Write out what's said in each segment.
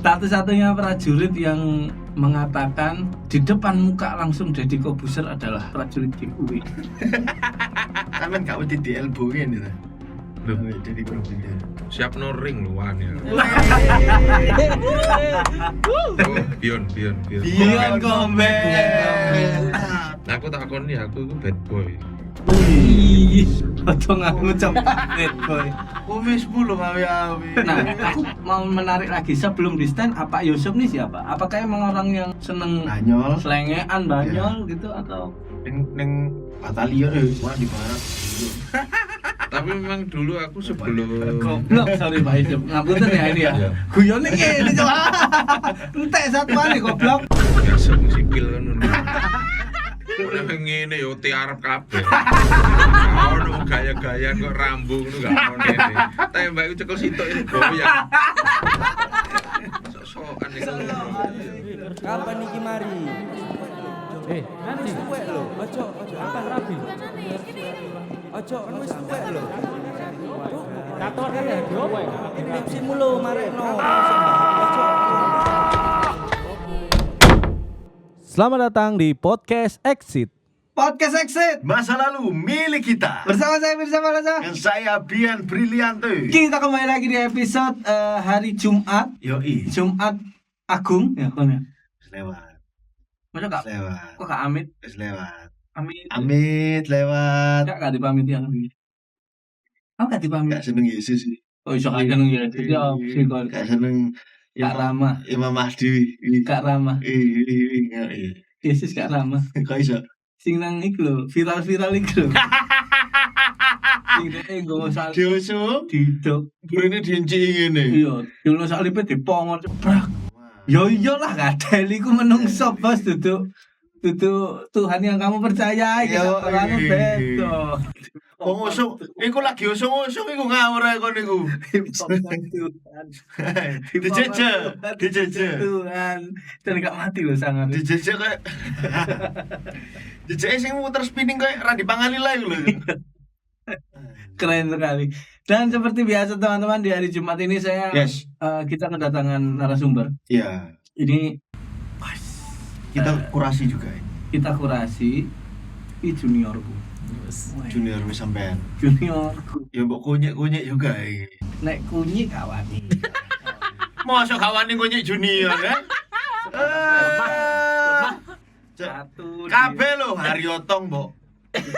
Satu-satunya prajurit yang mengatakan di depan muka langsung Deddy Corbuzier adalah prajurit giveaway. Sampeyan gak wedi di elbow-in itu. Loh. Jadi Corbuzier. Siap no ring lu wan ya. Oh, Bion. Bion Kombel. Nah, aku takon nih, aku itu bad boy. Wih, atau nggak ngucap bad boy. Wis 10 awi-awi. Nah, aku mau menarik lagi sebelum di stand. Pak Yusuf nih siapa? Apakah emang orang yang seneng Banyol selengean, banyol gitu atau? ning batalion wah di barat. Tapi memang dulu aku sebelum Goblok, sorry Pak Yusuf. Ngapunten ya ini ya. Iya. Guyone ngene coba. Entek satuan nih goblok. biasa sipil kan ngono. Udah ngene yo ti arep kabeh. Ono gaya-gaya kok rambung ngono gak ono ngene. Tembak iku cekel sitok ini goyang. Sok-sokan iku. Kapan iki mari? Wis tuwek lho. Ojo kapan rabi? Ojo wis tuwek lho. Katon ya tuwek. Skripsimu lho marekno. Ojo. Selamat datang di Podcast Exit. Podcast Exit Masa lalu milik kita. bersama saya Firsa Malasa. Dan saya Bian Briliante. Kita kembali lagi di episode hari Jumat Yoi. Agung ya kan ya. Lewat. Masa kak? Lewat. Kok kak Amit? Wis lewat. Amit. Amit lewat. Kak dipamit yang ini. Aku gak dipamit. Gak seneng Yesus sih. Oh iso aja nung ya. Ya sih kok. Gak seneng Kak Rama. Imam Mahdi. Kak Rama. Iya. Yesus Kak Rama. Kok iso? Sing nang iku lho, viral iku lho. Sing dhek nggo sal Dioso. didok. Burine dienci ngene. Iya, dulu salipe dipongon ceblak. Ya iyalah kadel iku menungso bos duduk Tuhan yang kamu percayai Yo, kita orangnya iya. beto. Wong usung, iku lagi usung-usung iku ngawur ae kon niku. Dijejek. Tuhan, dan gak mati loh sangat. Dijejek kayak dijejek sing muter spinning kayak Randy Pangalila iku lho. Keren sekali. Dan seperti biasa teman-teman di hari Jumat ini saya Yes. kita kedatangan narasumber. Iya. Ini Kita kurasi juga ini. kita kurasi juniorku. Junior wis sampean. Juniorku. Ya mbok kunyek-kunyek juga iki. Nek kunyi kawani. Mosok kawani kunyek junior ya? Satu. Kabeh lho Haryotong mbok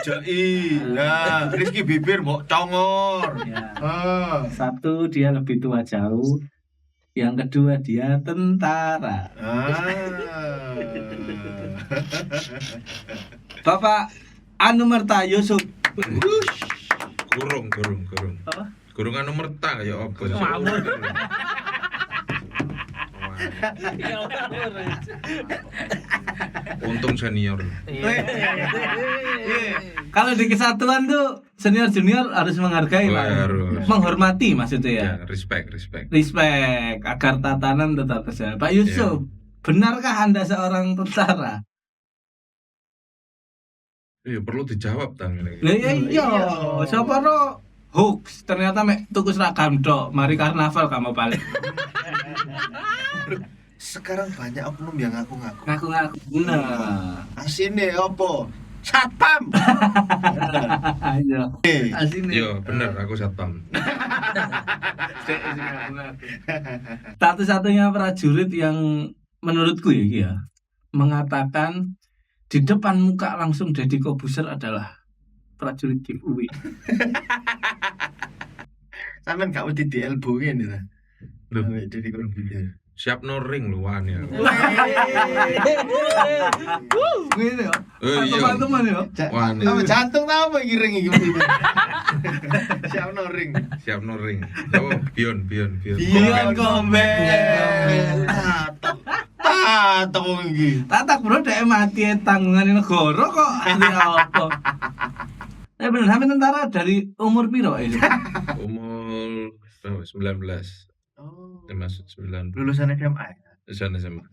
jeki. Ya, Rizky Bibir mbok congor. Ya. Ah. 1 dia lebih tua jauh. Yang kedua dia tentara. Bapak Anumerta Yusuf. Gurung. Apa? Gurung anu merta ya apa sih? Untung senior. Kalau di kesatuan tuh senior junior harus menghargai, Oh, Pak. harus. Menghormati maksudnya ya. Ya, respect. Respect agar tatanan tetap terjaga. Pak Yusuf, benarkah Anda seorang tentara? Iya, perlu dijawab tang ini. Lah iya, siapa no hoax ternyata mek tuku seragam tok, mari karnaval kamu balik. Sekarang banyak oknum yang ngaku-ngaku. Ngaku-ngaku. Nah. Asine opo? Satpam. Ayo. Asine. Iya, bener aku satpam. Satu-satunya prajurit yang menurutku ya mengatakan di depan muka langsung Deddy Corbuzier adalah prajurit giveaway. Sampeyan gak wedi di elbow-in itu. Loh. Jadi Corbuzier. Siap no ring lu wan ya. Gini ya. Iya. Teman-teman ya. Wan. Apa jantung ta apa iki ring iki? Siap no ring. Siap no ring. Oh, Bion. Bion Kombel. Tato iki. Tatak bro dek mati tanggungan negara kok ini apa? Bener sampe tentara dari umur piro itu? Umur berapa? 19. Oh. Masuk 9. Lulusan SMA. Sana sama.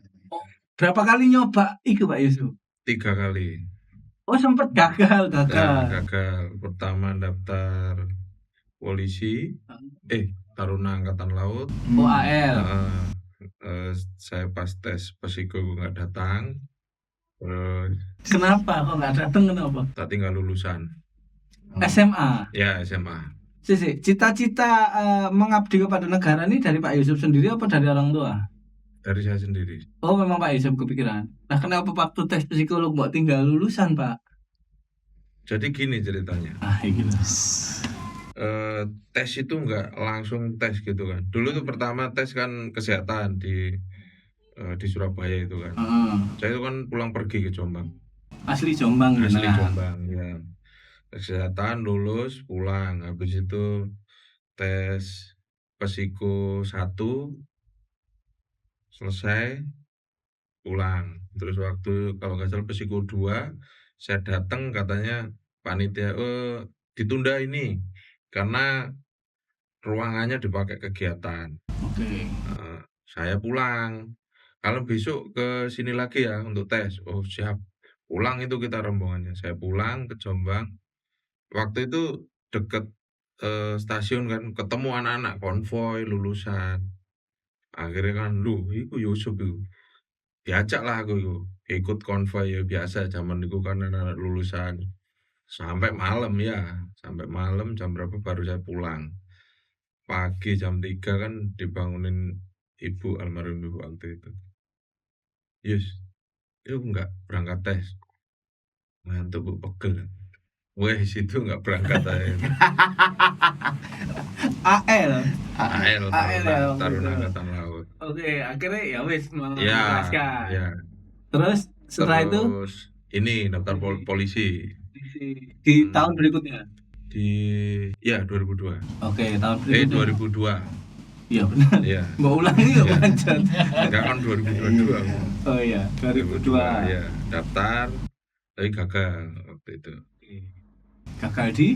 Berapa kali nyoba iku Pak Yusuf? 3 kali. Oh sempet gagal. Gagal. Pertama daftar polisi. Taruna Angkatan Laut. OAL. saya pas tes psiko nggak datang, terus Kenapa kok nggak datang, kenapa? tak tinggal lulusan. SMA. Ya SMA. Sisi, cita-cita mengabdi kepada negara ini dari Pak Yusuf sendiri apa dari orang tua? Dari saya sendiri. Oh, memang Pak Yusuf kepikiran. Nah, kenapa waktu tes psikolog mau tinggal lulusan, Pak? Jadi gini ceritanya. Gitu. Tes itu nggak langsung tes gitu kan. Dulu tuh pertama tes kan kesehatan di Surabaya itu kan. Saya itu kan pulang pergi ke Jombang. Asli Jombang, Asli nah. Jombang ya. Kesehatan lulus pulang, habis itu tes psiko 1 selesai pulang. Terus waktu kalau nggak salah psiko 2 saya datang katanya panitia ditunda ini karena ruangannya dipakai kegiatan. Oke. Saya pulang. Kalau besok ke sini lagi ya untuk tes. Oh siap. Pulang itu kita rombongannya. Saya pulang ke Jombang. Waktu itu deket stasiun kan ketemu anak-anak konvoy lulusan. Akhirnya kan itu Yusuf itu. Diajak lah aku itu. Ikut konvoy ya biasa zaman itu kan anak-anak lulusan. Sampai malam ya. Sampai malam jam berapa baru saya pulang. Pagi jam 3 kan dibangunin ibu almarhum ibu waktu itu. Yus, itu enggak berangkat tes. Ngantuk bu pegel. Weh situ enggak berangkat aja. AL. AL ya, Taruna gitu. Angkatan Laut. Oke, akhirnya ya wis Ya, memuaskan. ya. Terus setelah itu Terus ini daftar polisi di tahun berikutnya. di 2002. Oke, tahun berikutnya. 2002. Iya benar. Iya. Mbak ulangi ya Iya. pancen. Enggak kan 2022 aku. Oh iya, 2002. Ya, daftar tapi gagal waktu itu. Gagal di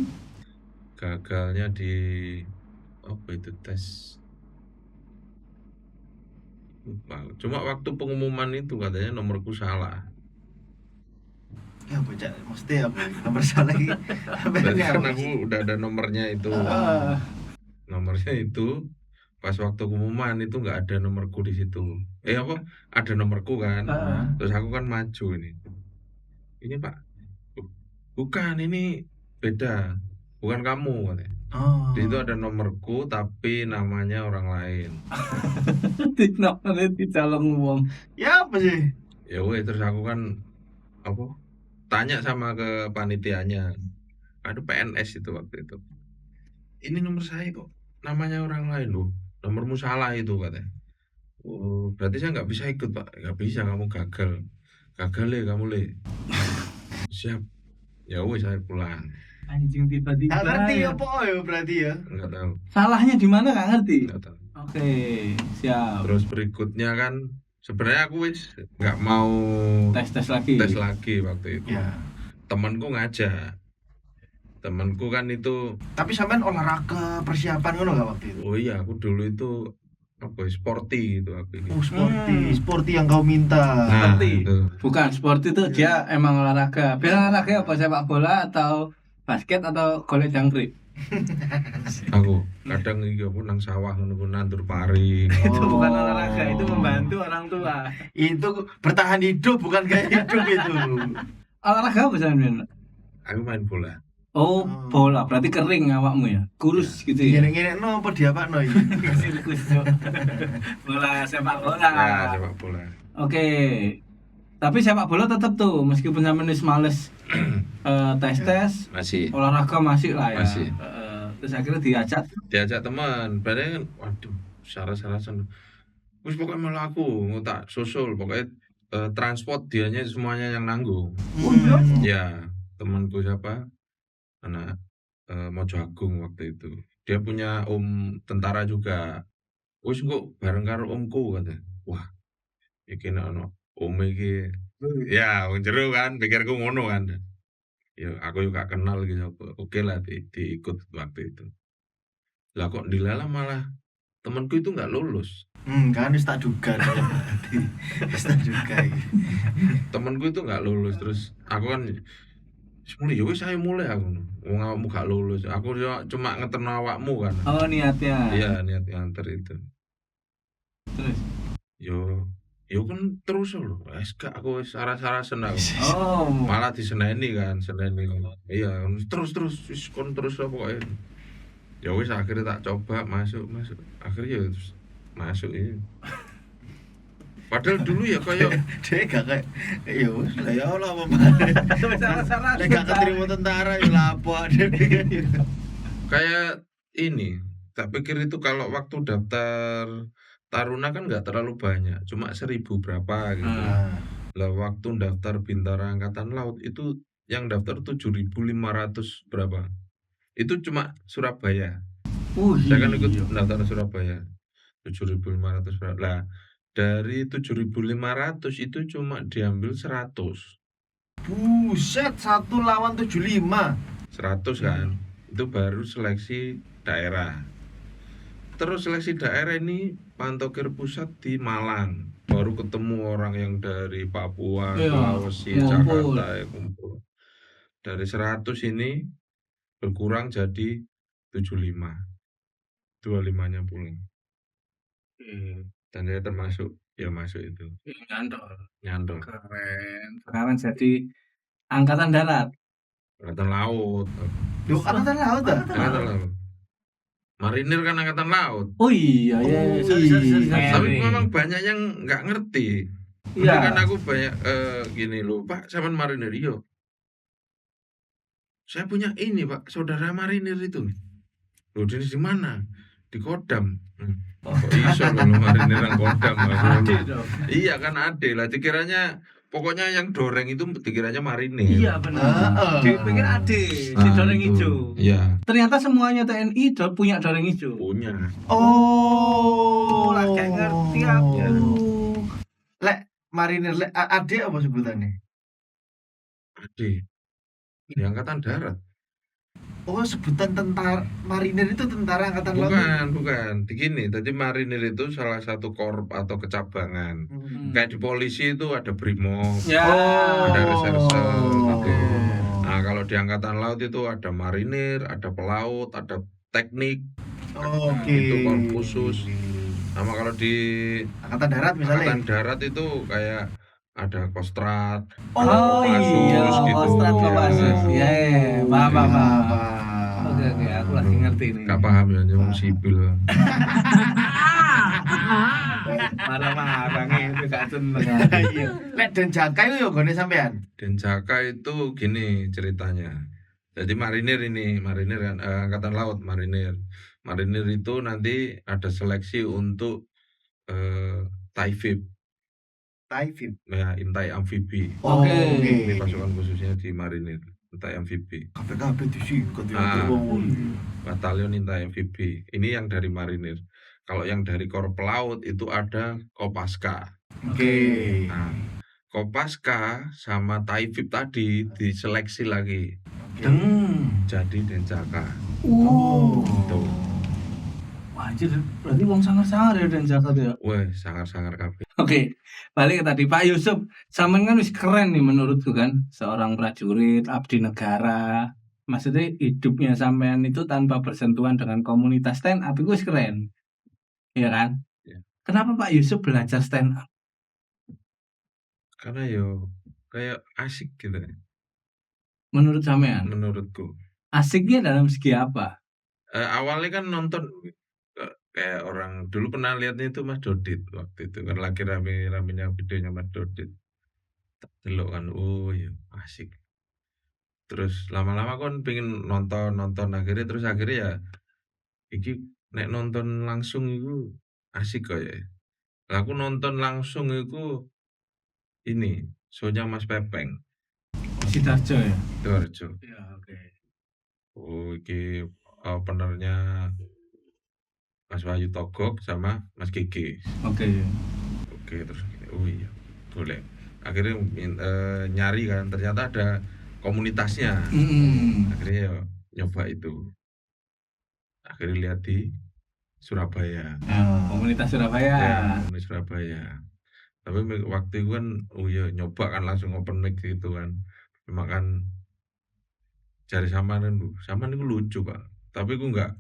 Gagalnya di apa itu tes lupa. Cuma waktu pengumuman itu katanya nomorku salah. Ya bocah mesti apa nomor salah iki. Berarti kan aku udah ada nomornya itu. Nomornya itu pas waktu pengumuman itu nggak ada nomorku di situ. Apa? Ada nomorku kan. Terus aku kan maju ini. Ini Pak. Bukan, ini beda. Bukan kamu katanya. Di situ ada nomorku tapi namanya orang lain. di nomornya di calon wong. Ya apa sih? Ya weh terus aku kan apa? Tanya sama ke panitianya. Ada PNS itu waktu itu. Ini nomor saya kok namanya orang lain loh. Nomormu salah itu katanya. Oh, berarti saya nggak bisa ikut Pak. Nggak bisa, kamu gagal. Gagal le kamu le. Siap. Ya weh saya pulang. Anjing tiba-tiba. Nggak ngerti ya apa ya berarti ya. Nggak tahu. Salahnya di mana nggak ngerti. Nggak tahu. Oke, siap. Terus berikutnya kan sebenarnya aku wis nggak mau Tes lagi. tes lagi waktu itu. Ya. Temanku ngajak. Temanku kan itu, Tapi sampean olahraga persiapan ngono enggak waktu itu? oh iya aku dulu itu apa sporty gitu aku ini. Oh, sporty yang kau minta. Nah, sporty. itu. Bukan, sport itu dia emang olahraga. Biasa olahraga apa? Sepak bola atau basket atau golek jangkrik? Aku kadang iki aku nang sawah ngono ku nandur pari. Itu Oh. bukan olahraga, itu membantu orang tua. Itu bertahan hidup bukan gaya hidup itu. Olahraga apa sampean? Aku main bola. Oh, bola. Berarti kering awakmu ya? Kurus gitu ya? Gini-gini no apa diapakno iki? Sirkus, Cok. Bola sepak bola. Ya, sepak bola. Oke. Tapi sepak bola tetap tuh meskipun sampean wis males tes Masih olahraga masih lah ya. Masih. Terus akhirnya diajak teman. Padahal kan waduh, saras-sarasan. Wis pokoknya malah aku ngutak susul pokoknya transport dianya semuanya yang nanggung. Ya, temanku siapa? Anak Mojo Agung waktu itu. Dia punya om tentara juga. Wis kok bareng karo omku katanya. Wah, iki nek ono om iki. Ya, wong jero kan pikirku ngono kan. Ya aku juga kenal gitu. Oke lah diikut waktu itu. Lah kok dilala malah temanku itu nggak lulus. Kan wis tak duga berarti. Wis tak duga iki. Temanku itu nggak lulus terus aku kan mulai ya wis saya mulai aku. Wong awakmu gak lulus. Aku cuma ngeterno awakmu kan. Oh, niatnya. Iya, niat nganter itu. Terus yo kan terus lho. Wes gak aku wis saras-sarasen aku. Oh, Malah diseneni kan, seneni. Iya, terus wis kon terus lah pokoke. Ya wis akhirnya tak coba masuk. Akhirnya ya terus masuk ini. Padahal dulu ya kayak Dia gak kayak ya wis lah ya Allah apa maneh. salah-salah. Nek gak keterima tentara ya lapo dia pikir gitu. kayak ini. Tak pikir itu kalau waktu daftar Taruna kan nggak terlalu banyak, cuma 1.000 berapa gitu. Nah, Lah waktu daftar Bintara Angkatan Laut itu yang daftar 7.500 berapa. Itu cuma Surabaya. Saya kan ikut daftar Surabaya. 7.500 berapa. Lah dari 7.500 itu cuma diambil 100. buset 1 lawan 75. 100 kan. Itu baru seleksi daerah. Terus seleksi daerah ini Pantokir pusat di Malang. Baru ketemu orang yang dari Papua, Iya, Sulawesi, ngumpul. Jakarta ya kumpul. Dari 100 ini berkurang jadi 75. 25-nya pulang. Dan saya termasuk ya masuk itu. Nyantol. Keren. Sekarang jadi angkatan darat. Angkatan Laut. Duh, angkatan laut dah. Angkatan Laut. Marinir kan Angkatan Laut. Oh iya, iya. Sorry. Tapi memang banyak yang nggak ngerti. Iya. Kan aku banyak gini loh, Pak, sama marinir iyo. Saya punya ini, Pak, saudara marinir itu. Loh, di mana? Di Kodam. Kok iso kalau marinir yang Kodam? Ade dong. Iya kan ade lah. Dikiranya pokoknya yang doreng itu dikiranya marinir. Iya benar. Dipikir ade, si doreng itu. hijau. Iya, Ternyata semuanya TNI punya doreng hijau. punya. Oh, lah kayak ngerti aku. Lek marinir lek ade apa sebutannya? Ade. Di Angkatan Darat. Oh, sebutan tentara marinir itu tentara angkatan laut. Bukan. Begini, tadi marinir itu salah satu korp atau kecabangan. Kayak di polisi itu ada Brimob, Ya. ada reserse. Oke. Nah, kalau di Angkatan Laut itu ada marinir, ada pelaut, ada teknik. Oke. Itu korp khusus. Sama kalau di Angkatan darat misalnya. Angkatan Darat itu kayak ada Kostrad, Oh Kopassus iya, gitu. Kostrad Kopassus. Iya, paham. Paham. Oke, aku lagi ngerti nih. Gak paham ya, nyambung sipil. Marah-marah itu gak seneng. Iya. Lek Denjaka itu yo gone sampean. Denjaka itu gini ceritanya. Jadi marinir kan Angkatan Laut marinir. Marinir itu nanti ada seleksi untuk Taifib, Taifib. ya intai amfibi. Oke. Ini pasukan khususnya di marinir, intai amfibi. KPKB disingkat ya. Ah. Oh, Batalion intai amfibi. Ini yang dari marinir. Kalau yang dari korp laut itu ada Kopaska. Oke. Nah, Kopaska sama Taifib tadi diseleksi lagi jadi Denjaka. Tuh. Wah, anjir, berarti wong sangar-sangar ya Denjaka tuh ya. Wah, sangar-sangar kabeh. Oke, balik ke tadi Pak Yusuf. Sampean kan wis keren nih menurutku kan, seorang prajurit abdi negara. Maksudnya hidupnya sampean itu tanpa bersentuhan dengan komunitas stand up itu wis keren. Iya kan? Iya. Kenapa Pak Yusuf belajar stand up? Karena yo kayak asik gitu ya, Menurut sampean? menurutku. Asiknya dalam segi apa? Awalnya kan nonton kayak orang dulu pernah lihatnya itu Mas Dodit waktu itu kan lagi rame-ramenya videonya Mas Dodit. Delok kan, oh ya asik. Terus lama-lama kan pengen nonton akhirnya ya iki nek nonton langsung itu asik kok ya. Lah aku nonton langsung itu ini show-nya Mas Pepeng Sidarjo ya? Sidoarjo. Iya, oke. Oh iki openernya Mas Wahyu Togok sama Mas Gigi. Oke. Oke terus gini, oh iya boleh. Akhirnya nyari kan ternyata ada komunitasnya. Akhirnya ya nyoba itu. Akhirnya lihat di Surabaya. Komunitas Surabaya. Ya, di Surabaya. Tapi waktu itu kan oh iya nyoba kan langsung open mic gitu kan. Memang kan cari Saman itu lucu Pak. Tapi aku enggak.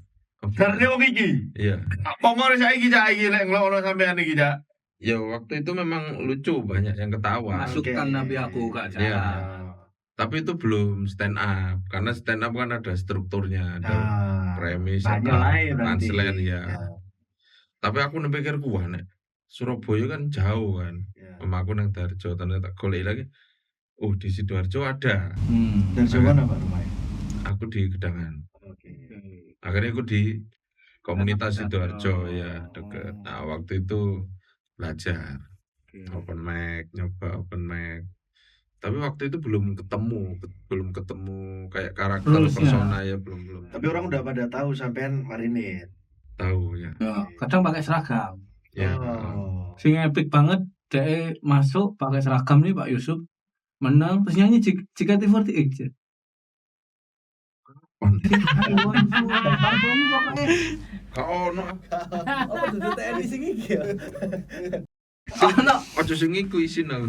Karena wong iki. Iya. Pomor saiki lek ngelokno sampean iki, Cak. Ya waktu itu memang lucu, banyak yang ketawa. Masukkan Oke. tapi aku gak Iya. jalan. Tapi itu belum stand up, karena stand up kan ada strukturnya, ada Ah, premis, banyak ada lah ya berarti. punchline ya. Ya, Tapi aku pikir wah nek Surabaya kan jauh kan. ya. Aku nang Darjo, ternyata golek lagi. Di Sidoarjo ada. Dan mana Pak rumahnya? Aku di Gedangan. Oke. Akhirnya aku di komunitas Dekat. Sidoarjo ya, deket. Nah, waktu itu belajar open mic, nyoba open mic. Tapi waktu itu belum ketemu kayak karakter Rules-nya. persona ya belum. Tapi orang udah pada tahu sampean marinir. Tahu ya. Ya, kadang pakai seragam. Ya. Oh. Sing epic banget dia masuk pakai seragam nih Pak Yusuf. Menang terus nyanyi JKT48. Kak ono Apa duduk TNI sing iki ya? Ono. ojo sing iku isin aku.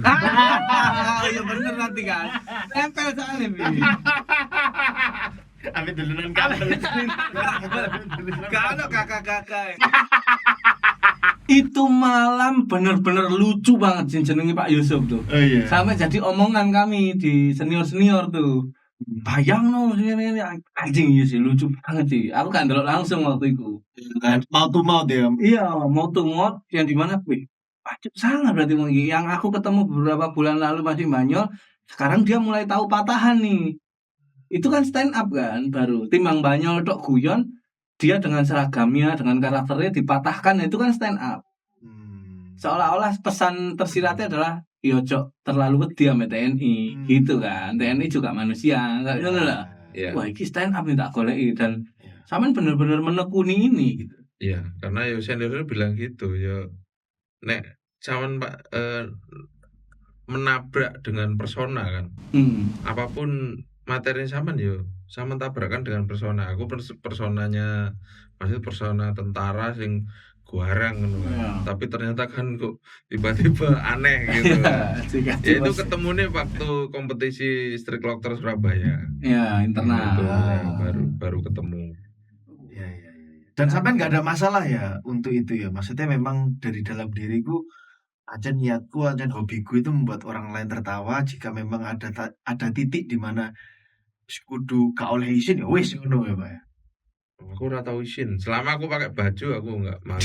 Ya bener nanti kan. Tempel soalnya Bi. Ambil duluan kabel. Gak ada kakak-kakak. Itu malam bener-bener lucu banget jenenge Pak Yusuf tuh. Oh iya. Sampai jadi omongan kami di senior-senior tuh. Bayang no ini anjing iya sih lucu banget sih. Aku kan ndelok langsung waktu itu. Kan mau to mouth ya. Iya, mau to mouth yang di mana wih, Pacet sangat berarti Bang. Yang aku ketemu beberapa bulan lalu masih Banyol, sekarang dia mulai tahu patahan nih. Itu kan stand up kan baru. Timbang Banyol tok guyon, dia dengan seragamnya, dengan karakternya dipatahkan, itu kan stand up. Seolah-olah pesan tersiratnya adalah yo cok terlalu wedi sama TNI gitu kan. TNI juga manusia, enggak ngono lah. Iya. Wah, iki stand up nih tak goleki dan sampean bener-bener menekuni ini gitu. Iya, karena ya senior bilang gitu ya. Nek cawan Pak menabrak dengan persona kan. Apapun materi sampean yo sampean tabrakan dengan persona. Aku personanya maksud persona tentara sing guarang ngono kan. Iya. Tapi ternyata kan kok tiba-tiba aneh gitu. Ya itu ketemunya waktu kompetisi Street Locker Surabaya. Ya, internal. Itu ya, baru ketemu. Iya. Dan sampean nggak ada masalah ya untuk itu ya. Maksudnya memang dari dalam diriku aja niatku, aja hobiku itu membuat orang lain tertawa. Jika memang ada titik di mana kudu gak oleh izin ya wis ngono ya Pak ya. Aku ora tau izin. Selama aku pakai baju aku enggak malu.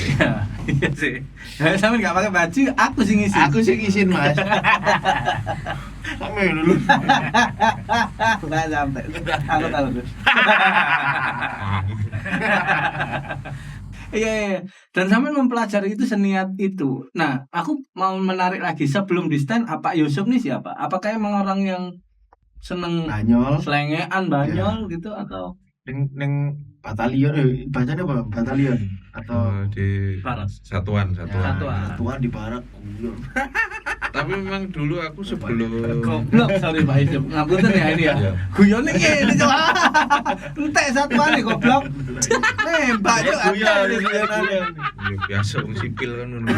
Iya sih. Sampean enggak pakai baju, aku sing ngisi. Aku sih izin Mas. Sampai dulu. Enggak sampai. Aku tahu tuh. Iya. Dan sampean mempelajari itu seniat itu. Nah, aku mau menarik lagi sebelum di stand apa Yusuf nih siapa? Apakah emang orang yang seneng Banyol selengean Banyol gitu atau neng batalion bacanya apa batalion atau Di Barat? satuan. satuan di barak guyon. Tapi memang dulu aku sebelum Goblok, sorry Pak Yusuf. Ngapunten ya ini ya. Iya. Guyone ngene coba. Entek satuan nih goblok. Nembak yo Guyon, ate guyonan. ya biasa wong sipil kan ngono.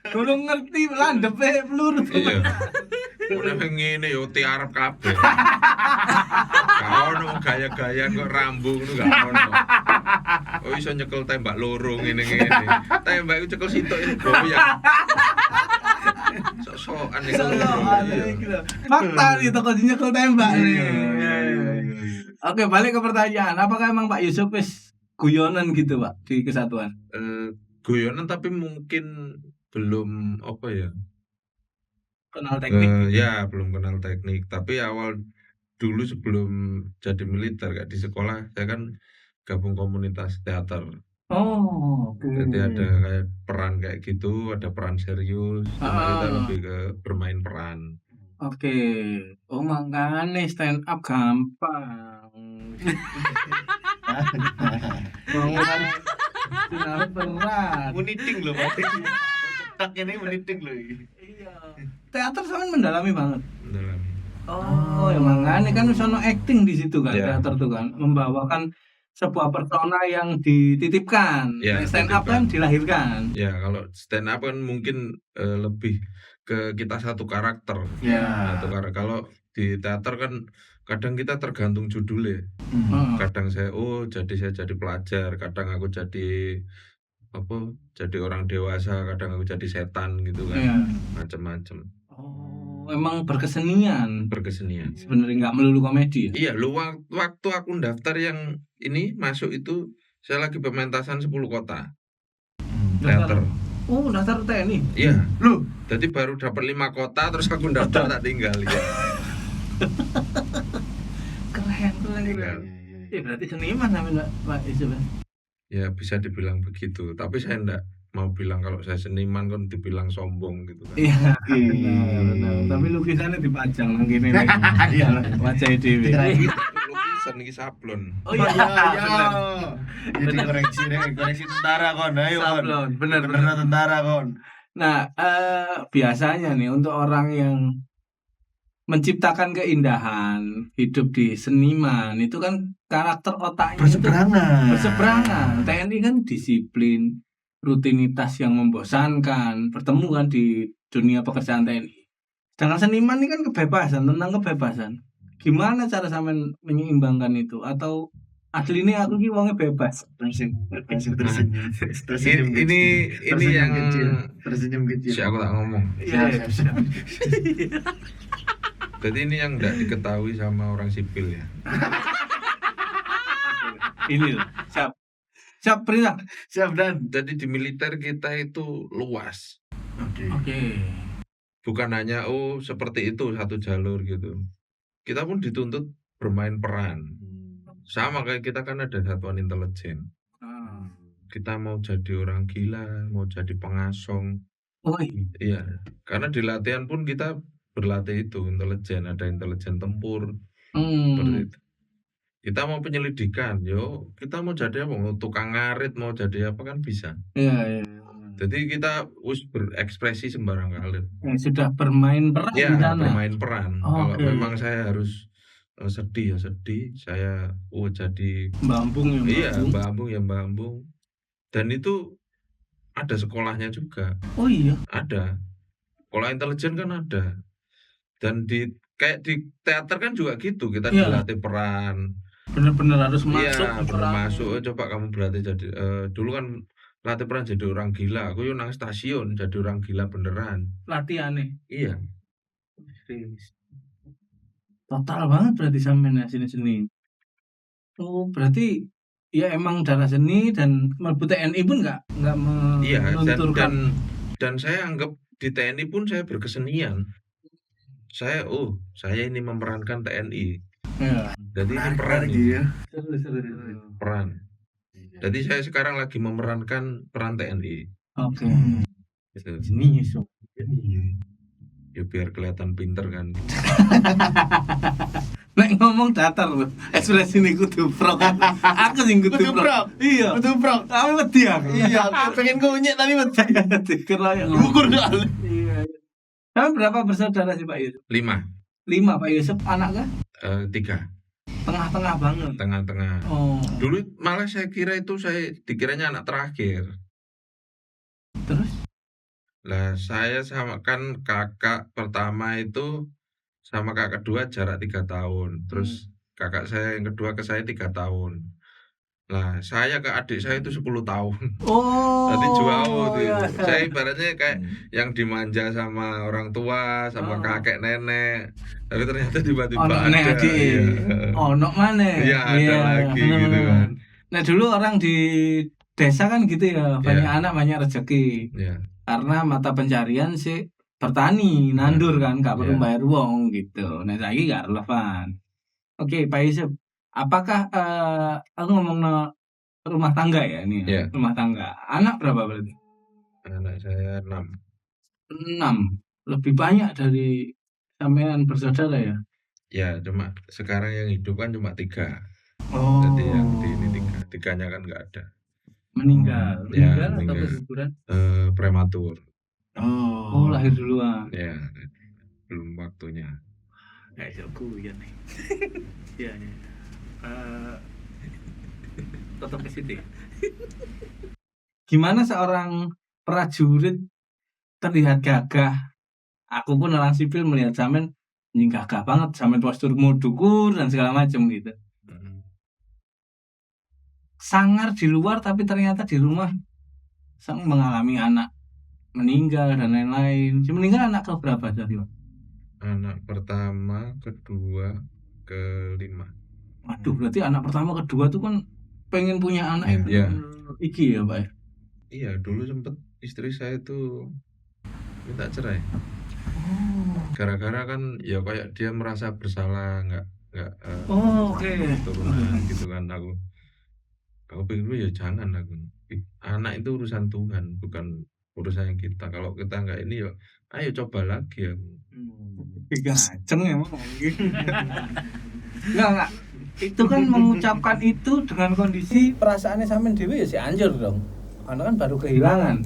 Kudu ngerti landepe peluru. Iya. Udah ngene yo tiarep kabeh. Gak ono gaya-gaya kok rambung ngono gak ono. Oh iso nyekel tembak loro ngene-ngene. Tembak iku cekel sitok ini goyang. Sok-sokan iki. Fakta nih toko nyekel tembak nih. Iya. Oke, balik ke pertanyaan. Apakah emang Pak Yusuf wis guyonan gitu, Pak, di kesatuan? Guyonan tapi mungkin belum apa ya? Kenal teknik. Ya belum kenal teknik. Tapi awal dulu sebelum jadi militer kayak di sekolah saya kan gabung komunitas teater. Oh, oke. Jadi ada kayak peran kayak gitu, ada peran serius. Cuma kita lebih ke bermain peran. Oke. Oh, makanya stand up gampang. Bangunan sinar berat. Muniting loh Mas. Tak ini muniting loh. Iya. Teater sampean mendalami banget. Dalam Oh, ya makanya kan sono acting di situ kan, Iya. teater tuh kan, membawakan sebuah persona yang dititipkan. Iya, Stand up kan dititipkan. dilahirkan. ya kalau stand up kan mungkin lebih ke kita satu karakter. Ya. Satu karakter. Kalau di teater kan kadang kita tergantung judulnya. Hmm. Kadang saya jadi pelajar, kadang aku jadi jadi orang dewasa, kadang aku jadi setan gitu kan, Iya. macem-macem. Oh, emang berkesenian. Berkesenian. Sebenarnya nggak melulu komedi ya? Iya, lu waktu aku daftar yang ini masuk itu saya lagi pementasan 10 kota teater. Oh, daftar TNI. Iya, Loh, jadi baru dapat 5 kota terus aku daftar tak tinggal ya. Keren. Tinggal. Berarti seniman namanya Pak Yusuf. Ya bisa dibilang begitu, tapi saya enggak mau bilang kalau saya seniman kan dibilang sombong gitu kan. Iya, Iya. benar. Tapi lukisannya dipajang nang kene nih. Iya. Wajah dhewe. Lukisan iki sablon. Oh iya, benar. Jadi koreksi tentara kon, ayo kon. Sablon, benar. Bener tentara kon. Nah, biasanya nih untuk orang yang menciptakan keindahan, hidup di seniman, itu kan karakter otaknya itu berseberangan. TNI kan disiplin, rutinitas yang membosankan, bertemu kan di dunia pekerjaan TNI. Sedangkan seniman ini kan kebebasan, tentang kebebasan. Gimana cara sampean menyeimbangkan itu? Atau aslinya aku ki wonge bebas. Ini yang tersenyum kecil. si aku tak ngomong. Iya. Jadi ini yang enggak diketahui sama orang sipil ya. Ini loh. Siap perintah. Siap dan. Jadi di militer kita itu luas. Oke. Bukan hanya seperti itu satu jalur gitu. Kita pun dituntut bermain peran. Sama kayak kita kan ada satuan intelijen. Kita mau jadi orang gila, mau jadi pengasong. Oh iya. Karena di latihan pun kita berlatih itu intelijen, ada intelijen tempur. Seperti itu. Kita mau penyelidikan, kita mau jadi apa? Mau tukang ngarit, mau jadi apa kan bisa. Iya. Jadi kita berekspresi sembarang kali. Sudah bermain peran Ya, di sana. bermain peran. Kalau Oke. memang saya harus sedih ya sedih, saya jadi Bambung ya. iya, Mbak-Ambung. Dan itu ada sekolahnya juga. Oh iya. Ada. Sekolah intelijen kan ada. Dan kayak di teater kan juga gitu, kita Iya. dilatih peran. Benar-benar harus masuk Iya, ke peran. masuk. Coba kamu berlatih jadi dulu kan latih peran jadi orang gila. Aku nang stasiun jadi orang gila beneran. Latihan nih. Iya. Total banget berarti sampean seni. Oh, berarti ya emang darah seni dan mlebu TNI pun nggak Iya, melunturkan. dan saya anggap di TNI pun saya berkesenian. Saya ini memerankan TNI. Ya. Jadi ini peran gitu ini. ya. Seru. Peran. Jadi saya sekarang lagi memerankan peran TNI. Oke. Gitu. Jenius. Ya biar kelihatan pinter kan. Nek ngomong datar lho. Ekspresi ini kudu prok. Aku sing kudu prok. Iya. Betul, Bro. Tapi wedi aku. Iya, aku pengen kunyit tapi mati. Dikeroyok. Gugur kali. Iya. Kamu berapa bersaudara sih Pak Yusuf? 5. 5 Pak Yusuf, anak kah? 3. Tengah-tengah banget. Tengah-tengah. Oh. Dulu malah saya dikiranya anak terakhir. Terus? Lah saya sama kan kakak pertama itu sama kakak kedua jarak 3 tahun. Terus kakak saya yang kedua ke saya 3 tahun. Lah saya ke adik saya itu 10 tahun. Oh. Jadi jauh tuh. Iya. Saya ibaratnya kayak yang dimanja sama orang tua, sama kakek nenek. Tapi ternyata tiba-tiba Ono ada. nek adik. Iya. Ono maneh. Iya, ada lagi gitu kan. Nah dulu orang di desa kan gitu ya, banyak Iya. anak banyak rezeki. Iya. Karena mata pencarian sih bertani, nandur kan, gak perlu Iya. bayar wong gitu. Nah saiki gak relevan. Oke, Pak Yusuf, apakah aku ngomong rumah tangga ya ini? Iya. Rumah tangga. Anak berapa berarti? Anak saya 6. 6. Lebih banyak dari sampean bersaudara ya? Ya, cuma sekarang yang hidup kan cuma 3. Oh. Jadi yang di ini 3. 3-nya kan nggak ada. Meninggal. Ya, Meninggal atau meninggal. keguguran? Prematur. Oh, lahir duluan. Ya, belum waktunya. Aku ya nih. Iya. Tetap ke situ. Gimana seorang prajurit terlihat gagah? Aku pun orang sipil melihat sampean gagah banget, sampean posturmu dukur dan segala macam gitu. Sangar di luar tapi ternyata di rumah mengalami anak meninggal dan lain-lain. Si meninggal anak keberapa tadi, Pak? Anak pertama, kedua, kelima. Waduh, berarti anak pertama kedua tuh kan pengen punya anak Iya, yang iya. bener-bener iki ya, Pak ya. Iya, dulu sempet istri saya itu minta cerai. Gara-gara kan ya kayak dia merasa bersalah, nggak Oh, oke. turunan gitu kan. Aku pikir dulu ya jangan aku. Anak itu urusan Tuhan, bukan urusan kita. Kalau kita nggak ini ya, ayo coba lagi aku. Gajeng emang. Enggak. Itu kan mengucapkan itu dengan kondisi Perasaannya sampean dhewe ya si anjur dong. Karena kan baru kehilangan.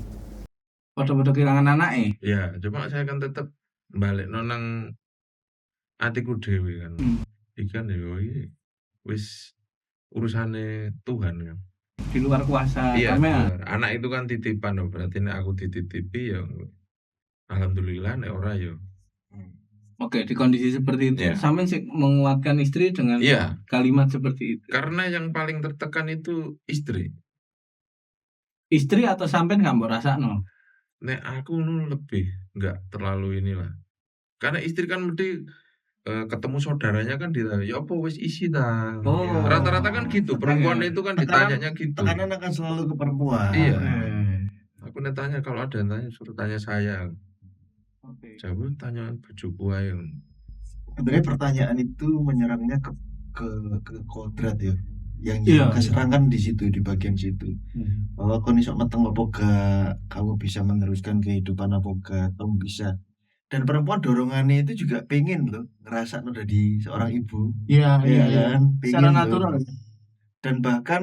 Padha-padha kehilangan anaknya. Ya, cuma saya kan tetap balik nonang atiku dewe kan. Ikan ya wis urusane Tuhan kan. Di luar kuasa Iya, sampean. bener. Anak itu kan titipan loh, berarti nek aku dititipi ya alhamdulillah nek ora ya. Oke, di kondisi seperti itu Iya. sampean sih menguatkan istri dengan Iya, kalimat seperti itu. karena yang paling tertekan itu istri. Istri atau sampean nggak mbok rasakno? Nek aku nu lebih nggak terlalu inilah. Karena istri kan mesti ketemu saudaranya kan ditanya, ya apa wis isi ta? Oh. Rata-rata kan gitu, perempuan itu kan ditanyanya gitu. Tekanan akan selalu ke perempuan. Iya. Eh, Aku nek tanya kalau ada yang tanya suruh tanya saya. Oke. Jawab tanya bojoku ae. Sebenarnya pertanyaan itu menyerangnya ke kodrat ya. Yang Iya, keserangan di situ, di bagian situ. Bahwa kau iso meteng apa gak, kamu bisa meneruskan kehidupan apa gak, kamu bisa. Dan perempuan dorongannya itu juga pengen loh ngerasa udah di seorang ibu. Iya, Iya iya. kan? Secara Pengen loh. natural. Dan bahkan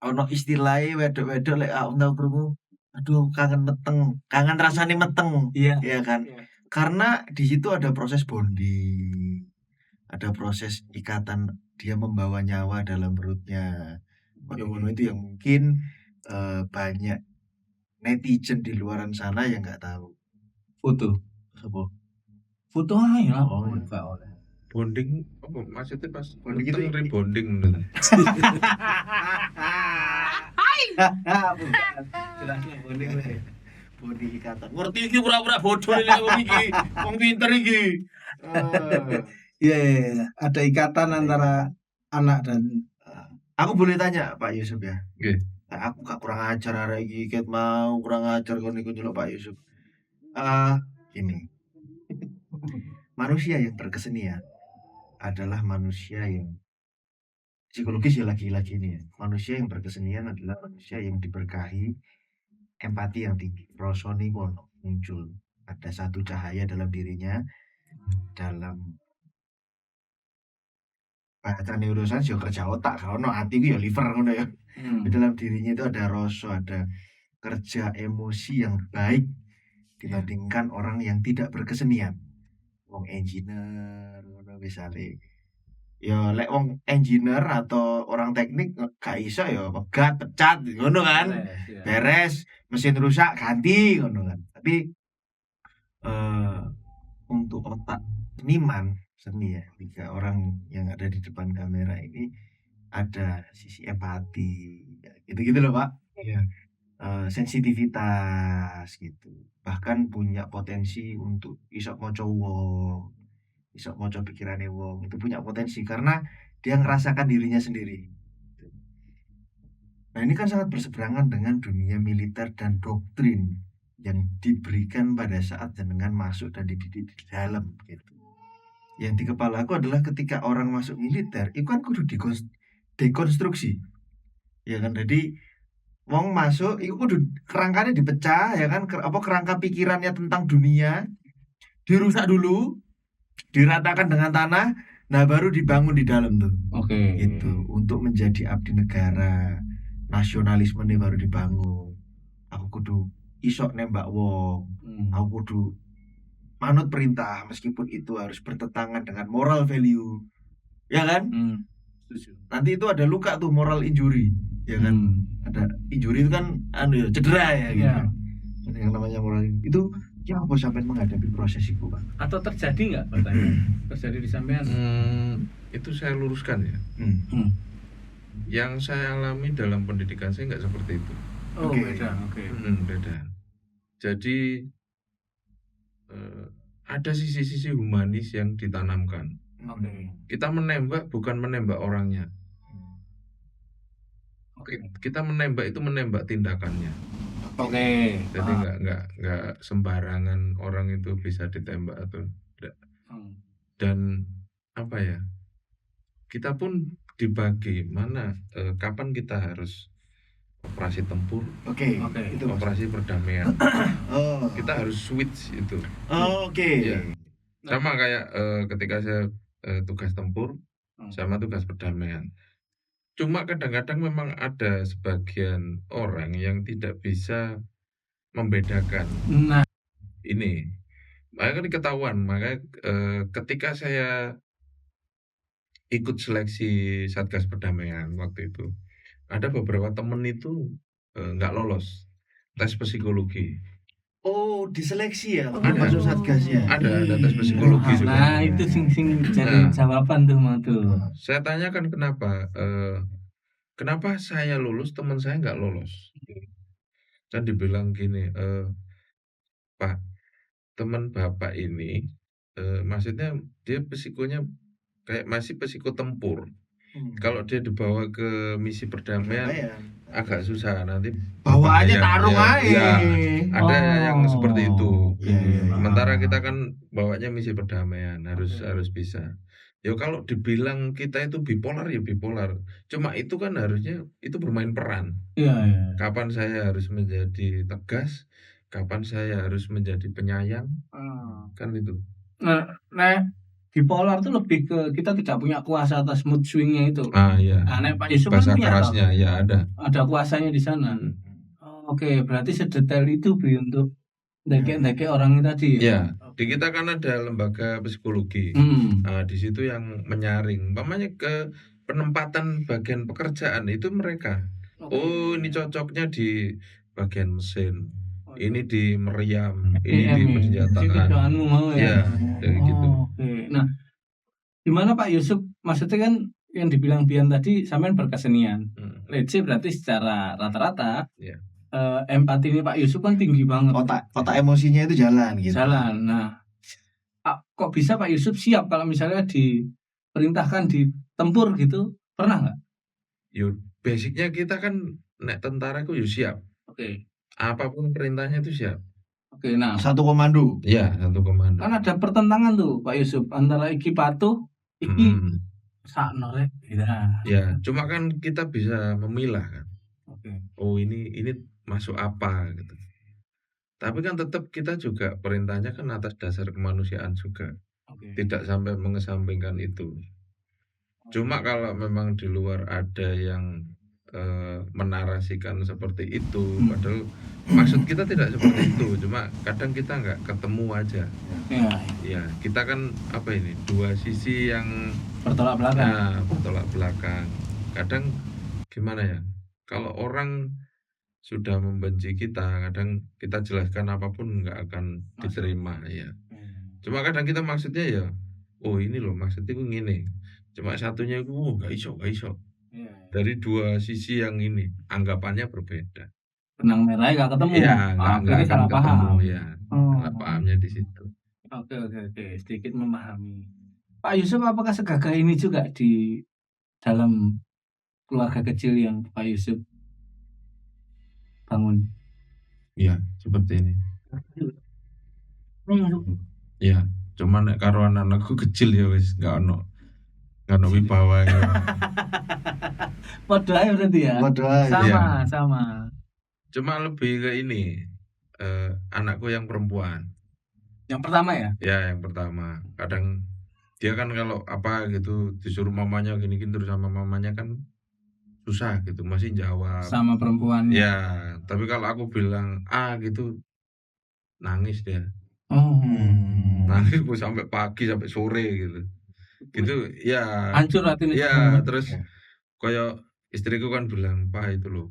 ono istilahnya wedok-wedok lek aku tau krungu, aduh kangen meteng, kangen rasane meteng. Iya. Iya kan? Iya. Karena di situ ada proses bonding, ada proses ikatan, dia membawa nyawa dalam perutnya. Mono-mono itu yang mungkin banyak netizen di luaran sana yang nggak tahu. Foto. Apa? Foto aja lah. Oh, iya. Nggak oleh. Bonding apa maksudnya pas Bonding meteng itu- rebonding bener. Jelasnya bonding lah. Bonding ikatan. Ngerti iki pura-pura bodoh ini wong iki. Wong pinter iki. Iya, iya. Ada ikatan antara anak dan Aku boleh tanya Pak Yusuf ya? Nggih. Nah, aku gak kurang ajar arek iki, ket mau kurang ajar kon iku nyeluk Pak Yusuf. Ini. Manusia yang berkesenian adalah manusia yang psikologis ya lagi-lagi ini ya. Manusia yang berkesenian adalah manusia yang diberkahi empati yang tinggi. Rosoni kono muncul. Ada satu cahaya dalam dirinya, dalam bahasa neuroscience ya kerja otak, kalau hati itu ya liver ngono ya. Di dalam dirinya itu ada rasa, ada kerja emosi yang baik dibandingkan orang yang tidak berkesenian. Wong engineer ngono misale. Ya lek wong engineer atau orang teknik gak iso ya pegat, pecat ngono kan. Beres, mesin rusak ganti ngono kan. Tapi untuk otak seniman, seni ya, tiga orang yang ada di depan kamera ini ada sisi empati, gitu-gitu loh Pak. Iya. Sensitivitas gitu. Bahkan punya potensi untuk iso maca wong, iso maca pikirane wong, itu punya potensi karena dia ngerasakan dirinya sendiri. Nah ini kan sangat berseberangan dengan dunia militer dan doktrin yang diberikan pada saat jenengan masuk dan dididik di dalam gitu. Yang di kepala aku adalah ketika orang masuk militer, itu kan kudu dekonstruksi. Ya kan, jadi wong masuk, itu kudu kerangkanya dipecah ya kan, kerangka pikirannya tentang dunia dirusak dulu, diratakan dengan tanah, nah baru dibangun di dalam tuh. Oke. Gitu, untuk menjadi abdi negara, nasionalisme ini baru dibangun. Aku kudu isok nembak wong, aku kudu manut perintah meskipun itu harus bertentangan dengan moral value, ya kan? Nanti itu ada luka tuh, moral injury, ya kan? Ada injury itu kan cedera ya gitu. Iya. Ada yang namanya moral itu ya apa sampai menghadapi proses itu Pak? Atau terjadi nggak pertanyaan? Terjadi di sampean? Itu saya luruskan ya. Yang saya alami dalam pendidikan saya nggak seperti itu. Oh, Oke. beda. Oke. Beda. Jadi ada sisi-sisi humanis yang ditanamkan. Oke. Kita menembak bukan menembak orangnya. Oke. Kita menembak itu menembak tindakannya. Oke. Jadi nggak sembarangan orang itu bisa ditembak atau tidak. Dan apa ya? Kita pun dibagi mana kapan kita harus operasi tempur, Oke. Oke. Itu Mas. operasi perdamaian. Oh. Kita harus switch itu. Oke. Iya. Sama kayak ketika saya tugas tempur sama tugas perdamaian. Cuma kadang-kadang memang ada sebagian orang yang tidak bisa membedakan Nah, ini. Makanya kan ketahuan, makanya ketika saya ikut seleksi Satgas Perdamaian waktu itu, ada beberapa temen itu nggak lolos tes psikologi. Oh, diseleksi ya waktu Ada. masuk satgasnya. Ada tes psikologi juga. nah itu sing cari Nah. jawaban tuh mau tuh. Saya tanyakan kenapa, kenapa saya lulus, teman saya nggak lolos. Dan dibilang gini, Pak, teman Bapak ini, maksudnya dia psikonya kayak masih psikotempur. Kalau dia dibawa ke misi perdamaian agak susah nanti. Bawaannya bahaya. tarung Ya, aja. ya. Ada yang Oh. seperti itu. Iya. Sementara kita kan bawanya misi perdamaian, harus Oke. bisa. Ya kalau dibilang kita itu bipolar ya bipolar. Cuma itu kan harusnya itu bermain peran. Iya. Kapan saya harus menjadi tegas, kapan saya harus menjadi penyayang, kan itu. Nah, bipolar tuh lebih ke kita tidak punya kuasa atas mood swingnya itu. Ah iya. Nah, Pak Yusuf kan Bahasa punya toh. kerasnya ya ada. Kuasanya di sana. Hmm. Oke, berarti sedetail itu Bi untuk ndekek orangnya tadi. Ya, di kita kan ada lembaga psikologi. Nah, di situ yang menyaring, umpamanya ke penempatan bagian pekerjaan itu mereka. Oh, ini cocoknya di bagian mesin, ini di meriam, ini di persenjataan. Kerjaanmu mau ya. Ya, kayak gitu. Oke. Nah, gimana Pak Yusuf? Maksudnya kan yang dibilang Bian tadi sampean berkesenian. Let's say berarti secara rata-rata Iya. empati ini Pak Yusuf kan tinggi banget. Otak emosinya itu jalan gitu. Jalan. Nah, kok bisa Pak Yusuf siap kalau misalnya diperintahkan di tempur gitu? Pernah nggak? Yo, basicnya kita kan nek tentara ku yo siap. Oke. Apapun perintahnya itu siap. Oke, nah. Satu komando. Iya, satu komando. Kan ada pertentangan tuh Pak Yusuf antara iki patuh, iki sakno rek. Ya, cuma kan kita bisa memilah kan. Oke. Oh, ini masuk apa gitu. Tapi kan tetap kita juga perintahnya kan atas dasar kemanusiaan juga. Oke. Tidak sampai mengesampingkan itu. Cuma kalau memang di luar ada yang menarasikan seperti itu, padahal maksud kita tidak seperti itu, cuma kadang kita nggak ketemu aja. Ya, kita kan apa ini, dua sisi yang bertolak belakang. Nah, bertolak belakang. Kadang gimana ya? Kalau orang sudah membenci kita, kadang kita jelaskan apapun nggak akan diterima ya. Cuma kadang kita maksudnya ya, oh ini loh maksudnya gue gini. Cuma satunya gue nggak iso. Dari dua sisi yang ini anggapannya berbeda. Benang merahnya nggak ketemu. Ya, nggak akan ketemu ya. Salah pahamnya di situ. Oke. Sedikit memahami. Pak Yusuf, apakah segagah ini juga di dalam keluarga kecil yang Pak Yusuf bangun? Iya, seperti ini. Iya, cuman nek karo anak-anakku kecil ya wis nggak ono wibawa ya. Padha ae berarti ya. Sama. Cuma lebih ke ini anakku yang perempuan. Yang pertama ya? Ya, yang pertama. Kadang dia kan kalau apa gitu disuruh mamanya gini terus sama mamanya kan susah gitu, masih jawab. Sama perempuannya. Ya, tapi kalau aku bilang gitu nangis dia. Nangis sampai pagi sampai sore gitu. Gitu ya. Hancur hatinya. Ya, terus koyo istriku kan bilang, "Pak itu loh."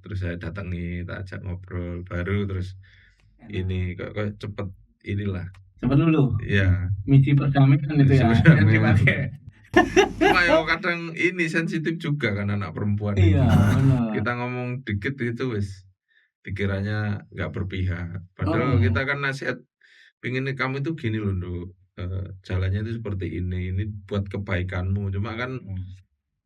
Terus saya datangi, tak ajak ngobrol, baru terus ini kayak cepet inilah. Cepet dulu. Iya. Misi perdamaian itu ya. Cuma ya kadang ini sensitif juga kan anak perempuan. Iya, benar. Kita ngomong dikit itu wis pikirannya nggak berpihak. Padahal Oh. kita kan nasihat, "Pengen kamu itu gini loh, Nduk, jalannya itu seperti ini buat kebaikanmu." Cuma kan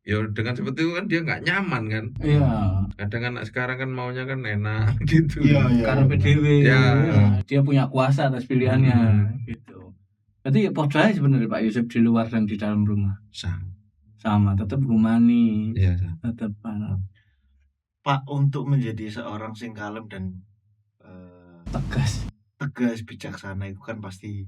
ya dengan seperti itu kan dia nggak nyaman kan. Iya. Kadang anak sekarang kan maunya kan enak gitu. Karena PDW, Ya. dia punya kuasa atas pilihannya, gitu. Jadi ya podo aja sebenarnya Pak Yusuf di luar dan di dalam rumah. Sama, tetap humani, Iya, tetap Pak, untuk menjadi seorang sing kalem dan tegas. bijaksana itu kan pasti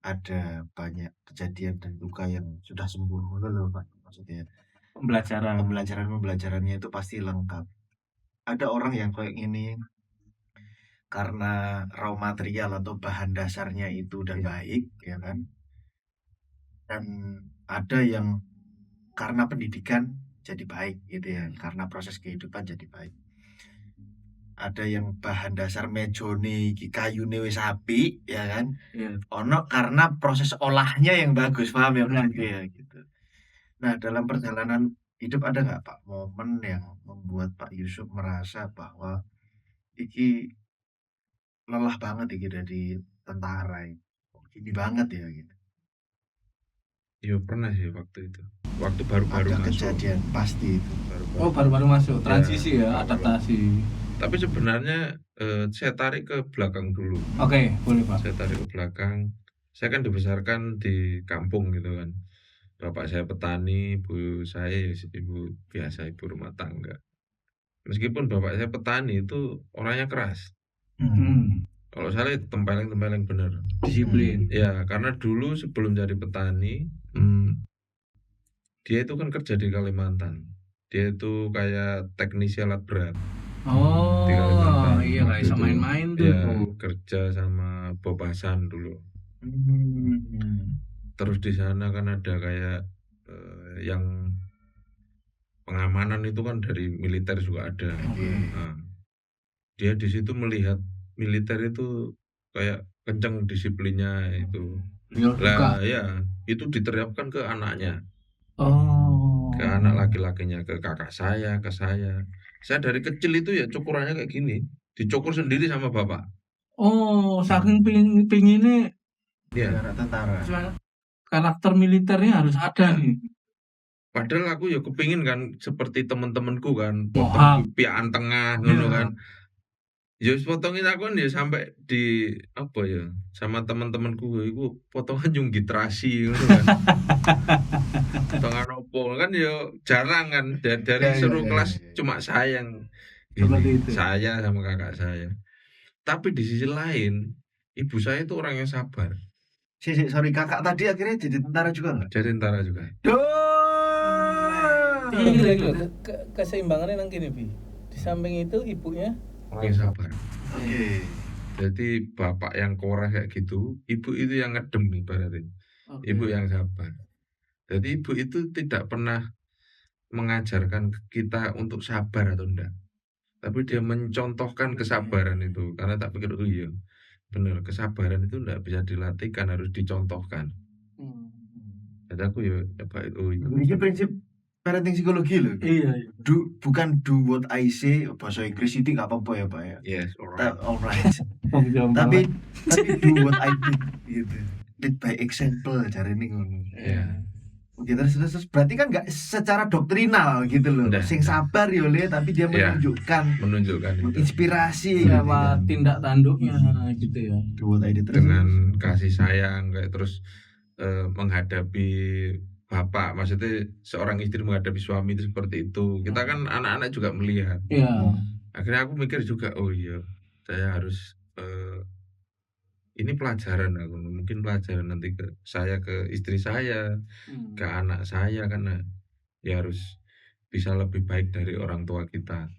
ada banyak kejadian dan luka yang sudah sembuh loh Pak. Maksudnya pembelajarannya itu pasti lengkap. Ada orang yang kayak gini karena raw material atau bahan dasarnya itu udah baik, ya kan? Dan ada yang karena pendidikan jadi baik gitu ya, karena proses kehidupan jadi baik. Ada yang bahan dasar mejone iki kayune wis apik, ya kan? Iya. Ono karena proses olahnya yang bagus, paham ya Mas? Ya gitu. Nah, dalam perjalanan hidup ada nggak Pak momen yang membuat Pak Yusuf merasa bahwa iki lelah banget iki dari tentara ini banget ya gitu. Ya pernah sih waktu itu. Waktu baru-baru Ada masuk. kejadian pasti itu. Baru-baru masuk, transisi ya, adaptasi. Tapi sebenarnya saya tarik ke belakang dulu. Oke, boleh Pak. Saya tarik ke belakang. Saya kan dibesarkan di kampung gitu kan. Bapak saya petani, ibu saya ya ibu biasa, ibu rumah tangga. Meskipun bapak saya petani itu orangnya keras. Kalau saya tempeleng-tempeleng bener. Disiplin. Ya, karena dulu sebelum jadi petani, dia itu kan kerja di Kalimantan. Dia itu kayak teknisi alat berat. Oh, Di Kalimantan. iya nggak bisa Itu, main-main tuh. Ya, kerja sama Bob Hasan dulu. Terus di sana kan ada kayak yang pengamanan itu kan dari militer juga ada. Nah, dia di situ melihat militer itu kayak kenceng disiplinnya itu. Lah ya, itu diterapkan ke anaknya. Oh. Ke anak laki-lakinya, ke kakak saya, ke saya. Saya dari kecil itu ya cukurannya kayak gini, dicukur sendiri sama bapak. Oh, saking pinginnya Iya. Tentara. karakter militernya harus ada nih. Padahal aku ya kepingin kan seperti teman-temanku kan, Wah. potong pipian tengah ngono kan. Ya wis potongin aku kan ya sampai di apa ya, sama teman-temanku iku potongan nyunggit rasi ngono kan. Potongan opo kan ya jarang kan dari seluruh kelas cuma saya yang Seperti itu. saya sama kakak saya. Tapi di sisi lain ibu saya itu orang yang sabar. Sorry, kakak tadi akhirnya jadi tentara juga nggak? Jadi tentara juga. Iya, keseimbangannya nang kene Bi. Di samping itu ibunya Orang yang sabar. Oke. Jadi bapak yang koreh kayak gitu, ibu itu yang ngedem nih berarti. Ibu yang sabar. Jadi ibu itu tidak pernah mengajarkan kita untuk sabar atau enggak. Tapi dia mencontohkan kesabaran itu. Karena tak pikir, oh iya, benar, kesabaran itu enggak bisa dilatihkan, harus dicontohkan. Jadi aku ya baik, oh iya. Ini prinsip parenting psikologi loh. Iya. Bukan do what I say, bahasa Inggris itu nggak apa-apa ya Pak ya. Yes, alright. Alright. tapi do what I did gitu. Lead by example cara ini ngono. Iya. Oke, terus berarti kan nggak secara doktrinal gitu loh. Nggak. Sing sabar ya Le, tapi dia Iya. menunjukkan itu inspirasi sama gitu. tindak tanduknya gitu ya. Do what I did terus. dengan kasih sayang kayak terus menghadapi bapak, maksudnya seorang istri menghadapi suami itu seperti itu. Kita kan anak-anak juga melihat. Iya. Akhirnya aku mikir juga, oh iya, saya harus ini pelajaran aku, mungkin pelajaran nanti ke saya, ke istri saya, ke anak saya, karena ya harus bisa lebih baik dari orang tua kita.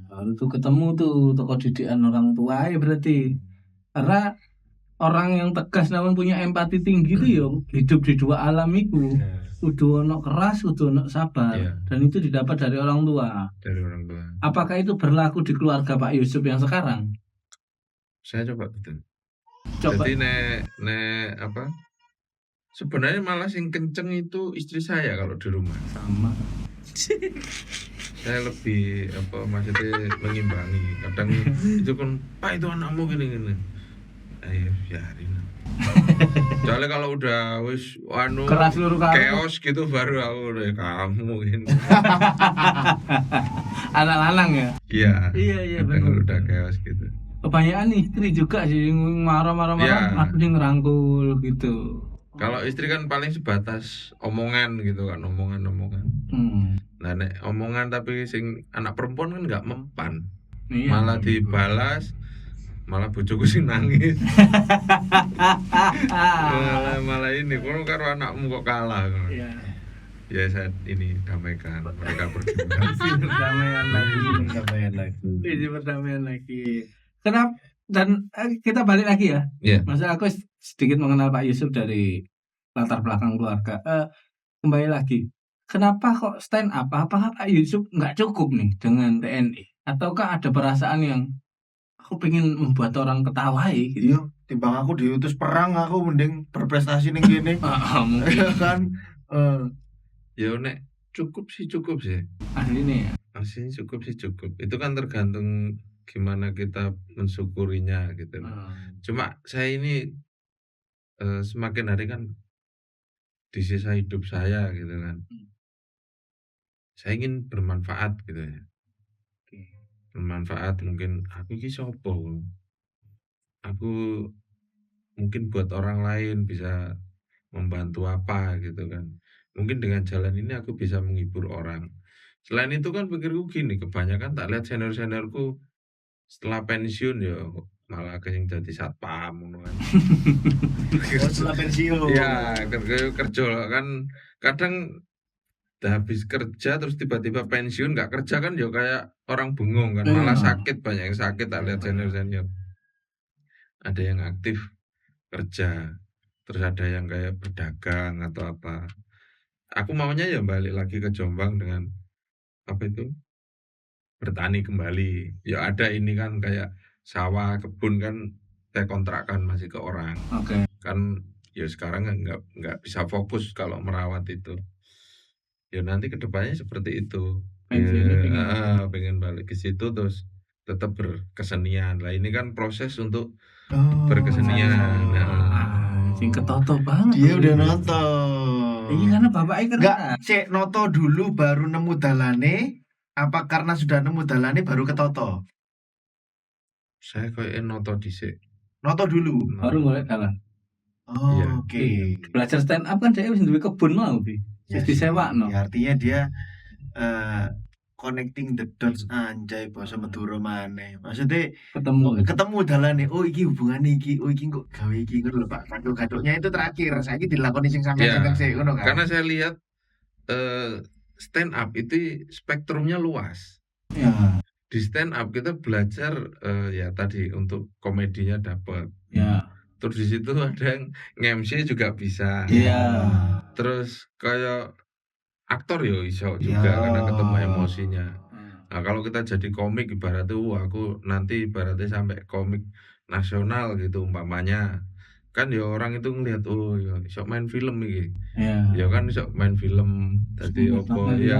Baru tuh ketemu tuh tokoh didikan orang tua ya berarti. Karena orang yang tegas namun punya empati tinggi itu ya hidup di dua alam itu. Udah ono keras, udah ono sabar. Iya. Dan itu didapat dari orang tua. Dari orang tua. Apakah itu berlaku di keluarga Pak Yusuf yang sekarang? Saya coba betul. Coba. Jadi nek apa? Sebenarnya malah sing kenceng itu istri saya kalau di rumah. Sama. saya lebih apa maksudnya mengimbangi. Kadang itu kan Pak itu anakmu gini. Ayo biarin. Soalnya kalau udah wis Keras seluruh kali. chaos gitu baru aku udah kamu gini. Anak lanang ya. Iya. Iya Kadang benar. udah chaos gitu. Kebanyakan istri juga sih yang marah-marah, Iya. aku sih ngerangkul gitu. Kalau istri kan paling sebatas omongan gitu kan, omongan. Hmm. Nah, nek omongan tapi sing anak perempuan kan nggak mempan. Iya. Malah dibalas, malah bojoku sing nangis. malah ini, kono karo anakmu kok kalah. Iya. Ya saya ini damaikan mereka berdua. Perdamaian lagi. Sampean lagi. Ini perdamaian lagi. Kenapa? Dan kita balik lagi ya. Iya. Maksudnya aku sedikit mengenal Pak Yusuf dari latar belakang keluarga. Kembali lagi. Kenapa kok stand up? Apakah Pak Yusuf nggak cukup nih dengan TNI? Ataukah ada perasaan yang aku pengen membuat orang ketawahi gitu? Iya, timbang aku diutus perang aku mending berprestasi ning kene. Mungkin Iya kan? Ya nek cukup sih. ahli nih ya. Aslinya cukup. Itu kan tergantung gimana kita mensyukurinya gitu. Cuma saya ini semakin hari kan di sisa hidup saya gitu kan. Saya ingin bermanfaat gitu ya. Bermanfaat mungkin aku ini sopo. Aku mungkin buat orang lain bisa membantu apa gitu kan. Mungkin dengan jalan ini aku bisa menghibur orang. Selain itu kan pikirku gini, kebanyakan tak lihat senior-seniorku setelah pensiun ya malah yang jadi satpam ngono kan. Oh, setelah pensiun. Ya, kerja kan kadang udah habis kerja terus tiba-tiba pensiun nggak kerja kan ya kayak orang bengong kan, malah sakit, banyak yang sakit tak lihat senior-senior. Ada yang aktif kerja, terus ada yang kayak berdagang atau apa. Aku maunya ya balik lagi ke Jombang dengan apa itu? Bertani kembali. Ya ada ini kan kayak sawah, kebun kan saya kontrakkan masih ke orang. Oke. Kan ya sekarang nggak bisa fokus kalau merawat itu. Ya nanti kedepannya seperti itu. Pensiunnya pengen balik ke situ terus tetap berkesenian. Lah ini kan proses untuk Oh, berkesenian. Sing ketoto banget. Dia udah nonton. Iya karena bapaknya kan Enggak, cek noto dulu baru nemu dalane. Apa karena sudah nemu dalane baru ketoto? Saya kayak noto dhisik. Noto dulu. baru mulai jalan. Oh, Iya. oke. Belajar stand up kan dia wis duwe kebun mau Bi. Ya Wis disewakno. Ya, artinya dia connecting the dots anjay basa Madura maneh. Maksudnya ketemu dalane, oh iki hubungane iki, oh iki kok gawe iki ngono lho Pak. Gaduk-gaduknya itu terakhir, saiki dilakoni sing sampean Iya. sing ngono kan. Karena saya lihat stand up itu spektrumnya luas. Ya. Di stand up kita belajar ya tadi untuk komedinya dapat. Ya. Terus di situ ada yang nge-MC juga bisa. Iya. Terus kayak aktor yo iso juga Ya. karena ketemu emosinya. Nah, kalau kita jadi komik ibaratnya aku nanti ibaratnya sampai komik nasional gitu umpamanya. Kan ya orang itu ngelihat oh ya iso main film iki. Ya. Ya kan iso main film tadi opo ya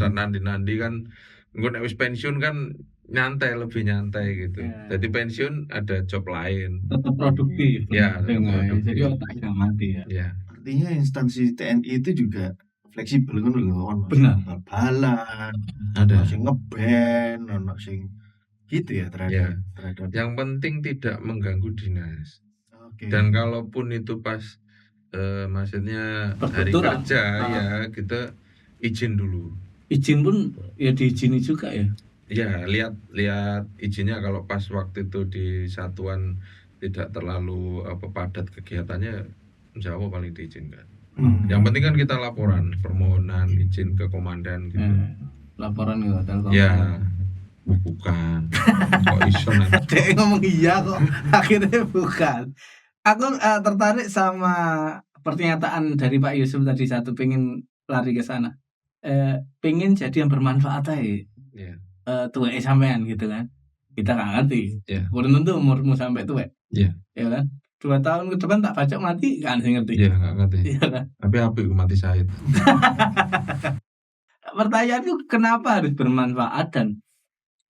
nanti kan engko nek wis pensiun kan lebih nyantai gitu. Ya. Jadi pensiun ada job lain. Tetap produktif. Ya, tetap produktif. Jadi otaknya mati ya. Ya. Artinya instansi TNI itu juga fleksibel ngono lho, ono Benar. bal-balan, Ada. ono sing ngeband, ono sing gitu ya terhadap. Yang penting tidak mengganggu dinas. Oke. Dan kalaupun itu pas maksudnya hari Berbenturan. kerja ya kita izin dulu. Izin pun ya diizini juga ya. Ya lihat izinnya kalau pas waktu itu di satuan tidak terlalu padat kegiatannya, insya Allah paling diizinkan. Yang penting kan kita laporan permohonan izin ke komandan gitu. Laporan ke hotel Ya bukan. Kok iso nanti? Dia ngomong iya kok akhirnya bukan. Aku tertarik sama pernyataan dari Pak Yusuf tadi satu, pengen lari ke sana. Pengen jadi yang bermanfaat aja. Ya. Tua sampean gitu kan. Kita nggak ngerti. Ya. Belum tentu umurmu sampai tua. Ya. Ya kan. 2 tahun ke depan tak bacok mati kan sih ngerti. Iya nggak ngerti. Iya kan. Tapi apik mati syahid. Pertanyaanku kenapa harus bermanfaat dan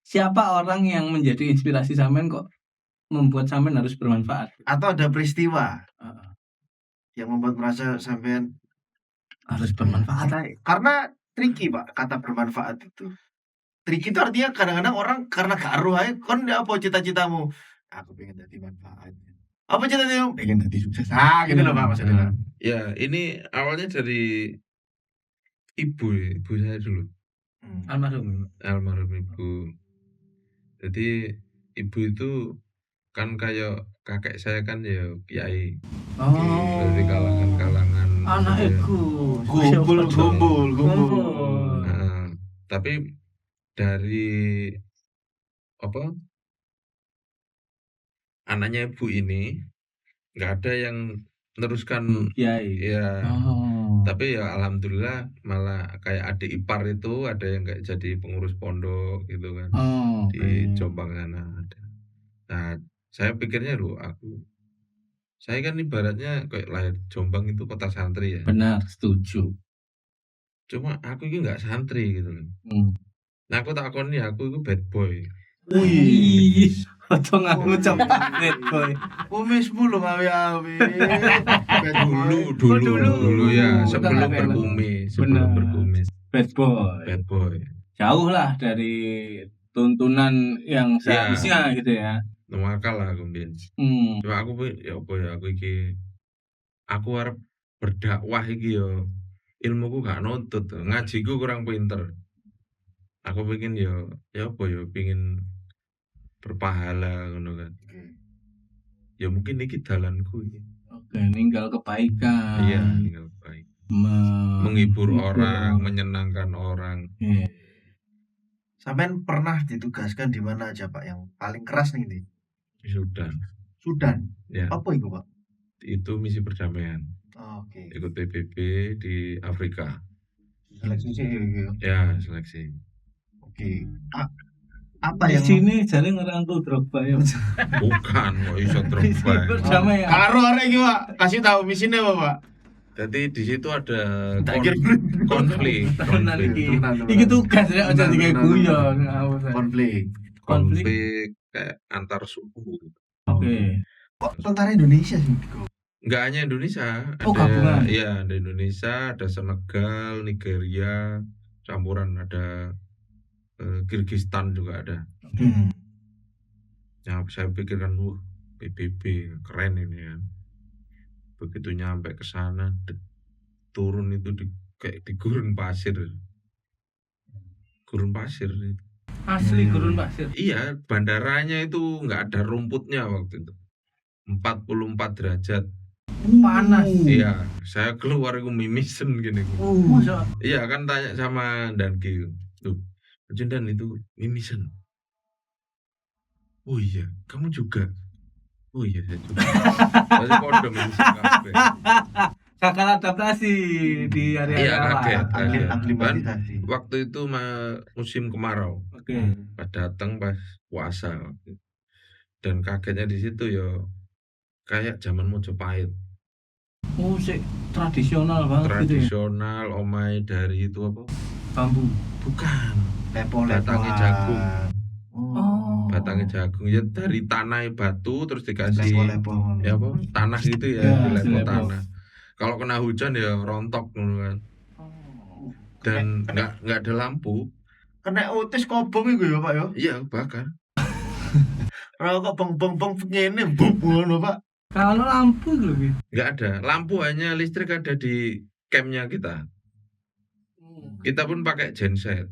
siapa orang yang menjadi inspirasi sampean kok membuat sampean harus bermanfaat? Atau ada peristiwa Heeh. yang membuat merasa sampean Harus bermanfaat aja. karena tricky Pak kata bermanfaat itu. Tricky itu artinya kadang-kadang orang karena gak aruh ae kon apa cita-citamu? Aku pengen jadi manfaat. Apa cita-citamu? Pengen jadi sukses. Gitu loh Pak maksudnya. Pak. Ya, ini awalnya dari ibu saya dulu, Almarhum. almarhum ibu. Jadi ibu itu kan kayak kakek saya kan ya kiai dari kalangan Anak ya. iku. Gumbul. Nah, tapi dari apa anaknya ibu ini nggak ada yang meneruskan Kiai. ya. Oh. Tapi ya alhamdulillah malah kayak adik ipar itu ada yang kayak jadi pengurus pondok gitu kan Oh. di Jombang sana ada. Nah, saya pikirnya saya kan ibaratnya kayak lahir Jombang itu kota santri ya. Benar, setuju. Cuma aku ini nggak santri gitu loh. Hmm. Nah, aku takoni aku itu bad boy. Wih, ojo ngucap bad boy. Kumis bulu ngawi-awi. Dulu ya Kita sebelum nggak rela. berkumis, Benar. bad boy. Jauh lah dari tuntunan yang seharusnya gitu ya. Nuwakal lah aku mbien. Cuma aku ya apa ya aku harap berdakwah iki yo ilmuku gak nuntut, ngajiku kurang pinter. Aku pengen ya apa ya pengen berpahala ngono kan. Ya mungkin iki dalanku iki. Oke, ninggal kebaikan. Iya, tinggal baik. Menghibur orang, menyenangkan orang. Iya. Sampean pernah ditugaskan di mana aja Pak yang paling keras nih? Sudan. Ya, Apa itu Pak? itu misi perdamaian. Oke. Ikut PBB di Afrika. Seleksi sih. Ya, seleksi. Oke. Apa Di yang sini jaring ngerangkul Drogba ya. Bukan, kok iso Misi terbaik. perdamaian. karo arek iki Pak? Kasih tahu misinya apa Pak? Jadi di situ ada Tak kira konflik. Tenan iki. Tenan. Iki tugas rek aja Tenan, digawe tenan, guyon. konflik. Kayak antar suku. Oke. Kok tentara Indonesia sih? Enggak hanya Indonesia, Oh, gabungan. Iya, ada Indonesia, ada Senegal, Nigeria, campuran ada Kirgistan juga ada. Ya, saya pikirkan, PBB keren ini kan. Begitu nyampe ke sana, turun itu kayak di gurun pasir. Gurun pasir. Asli gurun pasir. Iya, bandaranya itu nggak ada rumputnya waktu itu. 44 derajat. Panas. Iya, saya keluar itu mimisen gini. Masa Iya kan tanya sama Danki, tuh, Dan itu mimisen. Oh iya, kamu juga. Oh iya, saya juga. Masih kode mimisen kabeh. kakak adaptasi di area Iya, kaget. Aklimatisasi. Waktu itu musim kemarau. Oke. Pas datang pas puasa. Dan kagetnya di situ ya kayak zaman Mojopahit. Musik tradisional banget gitu ya. Tradisional, omai dari itu apa? Bambu. Bukan. Lepo-lepoan. Batangnya jagung. Oh. Batangnya jagung ya dari tanah batu terus dikasih Lepo-lepo. ya apa tanah gitu ya, Ya, dilepo dilepo. tanah. Kalau kena hujan ya rontok gitu kan. Dan nggak ada lampu. Kena utis kobong itu ya Pak ya? Iya bakar. Rokok bong ngene bub ngono Pak. Kalau lampu itu lebih. Nggak ada lampu, hanya listrik ada di campnya kita. Kita pun pakai genset.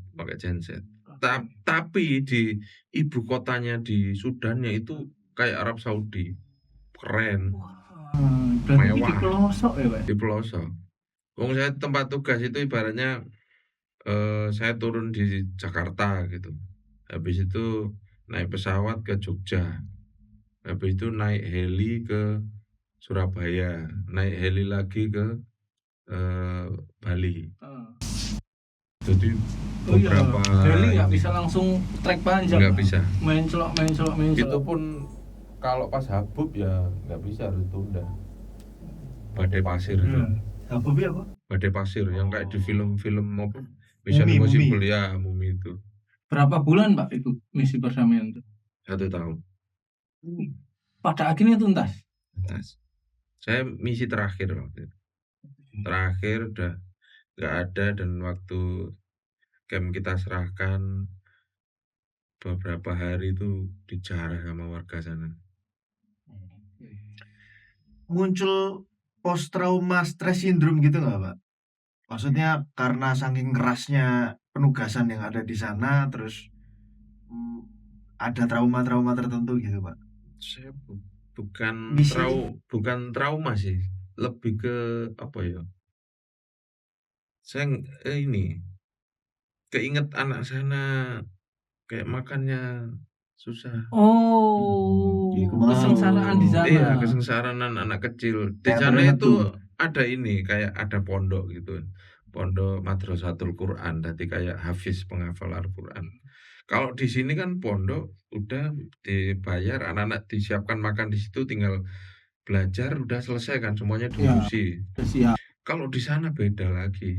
Tapi di ibu kotanya di Sudannya itu kayak Arab Saudi, keren, Berarti Mewah. di pelosok ya Pak? di pelosok. Wong saya tempat tugas itu ibaratnya saya turun di Jakarta gitu. Habis itu naik pesawat ke Jogja. Habis itu naik heli ke Surabaya, naik heli lagi ke Bali. Jadi beberapa Heli nggak bisa langsung trek panjang. nggak bisa. Main celok. Itu pun kalau pas habub ya nggak bisa, harus tunda. Badai pasir itu. Apa bi apa? Badai pasir yang kayak di film-film apa? Mission Mumi, Impossible ya, Mumi itu Berapa bulan Pak itu misi perdamaian itu? 1 tahun. Pada akhirnya tuntas. Atas. Saya misi terakhir waktu itu. Terakhir udah nggak ada, dan waktu camp kita serahkan beberapa hari itu dijarah sama warga sana. Muncul post trauma stress syndrome gitu nggak Pak? Maksudnya karena saking kerasnya penugasan yang ada di sana, terus ada trauma-trauma tertentu gitu Pak? Saya bukan Misi. bukan trauma sih, lebih ke apa ya? Saya ini keinget anak sana kayak makannya susah. Oh, kesengsaraan di sana. Iya, kesengsaraan anak kecil. Di Kayak sana bener itu tuh. ada ini, kayak ada pondok gitu. Pondok Madrasatul Quran, jadi kayak hafiz penghafal Al-Quran. Kalau di sini kan pondok udah dibayar, anak-anak disiapkan makan di situ, tinggal belajar udah selesai kan, semuanya diurusi. Siap. Kalau di sana beda lagi.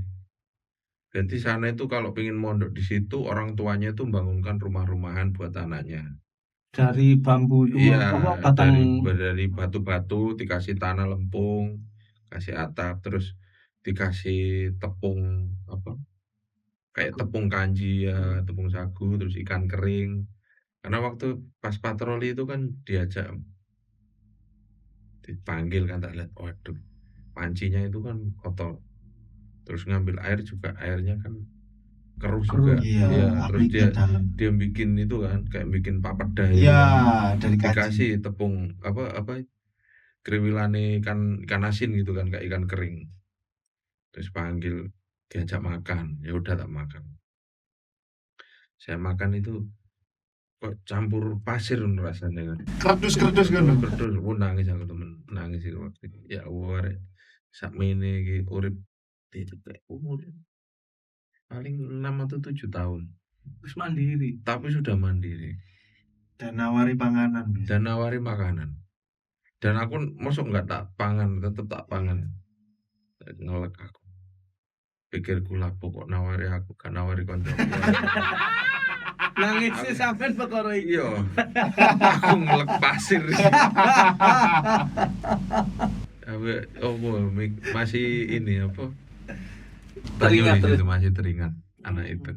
Jadi sana itu kalau pengen mondok di situ, orang tuanya itu bangunkan rumah-rumahan buat anaknya. Dari bambu itu Iya, batang dari batu-batu dikasih tanah lempung, kasih atap, terus dikasih tepung apa? Kayak tepung kanji ya, tepung sagu, terus ikan kering. Karena waktu pas patroli itu kan dipanggil kan, tak lihat, waduh, pancinya itu kan kotor. Terus ngambil air juga, airnya kan keruh juga. Iya, Terus apalagi dalam. dia bikin itu kan, kayak bikin papedah Iya, kan. dari kaji. Dikasih tepung apa kriwilane ikan asin gitu kan, kayak ikan kering. Terus panggil, diajak makan, ya udah tak makan. Saya makan itu kok campur pasir rasanya kan. Kerdus-kerdus kan. Kerdus, nangis aku temen, nangis itu waktu itu. Ya Allah, sakmene iki urip dicetek umur paling 6 atau 7 tahun. terus mandiri. Tapi sudah mandiri. Dan nawari panganan. Dan nawari makanan. Dan aku masuk nggak tak pangan, tetep tak pangan. Ngelek aku. Pikirku lah, pokok nawari aku, gak nawari konco. Nangis sih sampean perkara iki. Iya. Aku ngelek pasir. Masih ini apa? Teringat Itu masih teringat anak itu.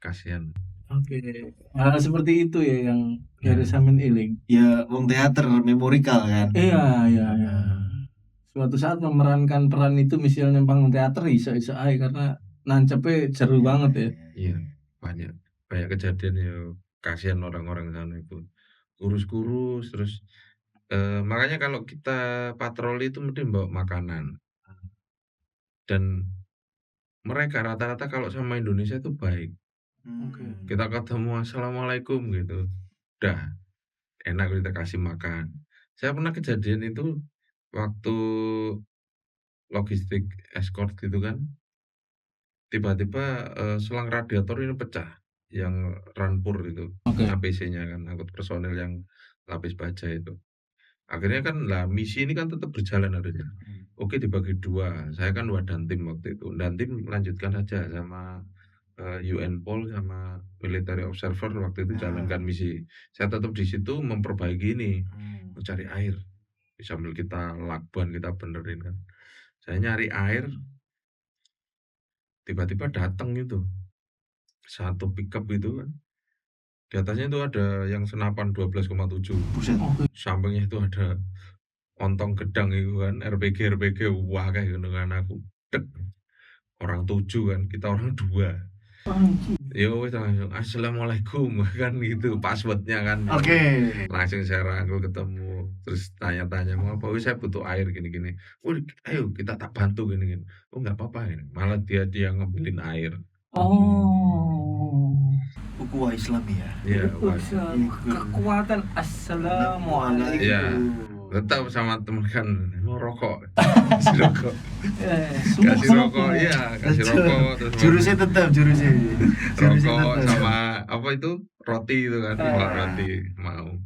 Kasihan. Oke. Hal seperti itu ya yang dari sampean eling. Ya, wong teater memorikal kan. Iya. Suatu saat memerankan peran itu misalnya panggung teater iso-iso ae karena nancepnya seru banget ya. Iya, banyak kejadian ya, kasihan orang-orang sana itu. Kurus-kurus terus makanya kalau kita patroli itu mesti bawa makanan. Dan mereka rata-rata kalau sama Indonesia itu baik. Kita ketemu assalamualaikum gitu, udah enak kita kasih makan. Saya pernah kejadian itu waktu logistik escort gitu kan, tiba-tiba selang radiator ini pecah, yang rampur itu, APC-nya kan, angkut personil yang lapis baja itu. Akhirnya kan lah misi ini kan tetap berjalan harusnya. Oke, dibagi 2. Saya kan wadah tim waktu itu. Dan tim melanjutkan aja sama UN Pol sama military observer waktu itu jalankan misi. Saya tetap di situ memperbaiki ini, mencari air. Sambil kita lakban, kita benerin kan. Saya nyari air, tiba-tiba datang itu satu pickup itu kan. Di atasnya itu ada yang senapan 12,7. Sampingnya itu ada ontong gedang itu kan, RPG, wah kayak gitu kan, aku dek. Orang 7 kan, kita orang 2. Yo wis langsung assalamualaikum kan gitu passwordnya kan. Langsung saya rangkul ketemu, terus tanya-tanya mau apa, saya butuh air gini-gini. Ayo kita tak bantu gini-gini. Oh nggak apa-apa ini, malah dia ngambilin air. Ukhuwah Islam ya. Iya, kekuatan assalamualaikum. Iya. Tetap sama teman kan mau rokok. Kasih rokok. Kasih rokok, iya, kasih rokok terus Jurusnya tetap rokok sama apa itu? Roti itu kan, roti mau.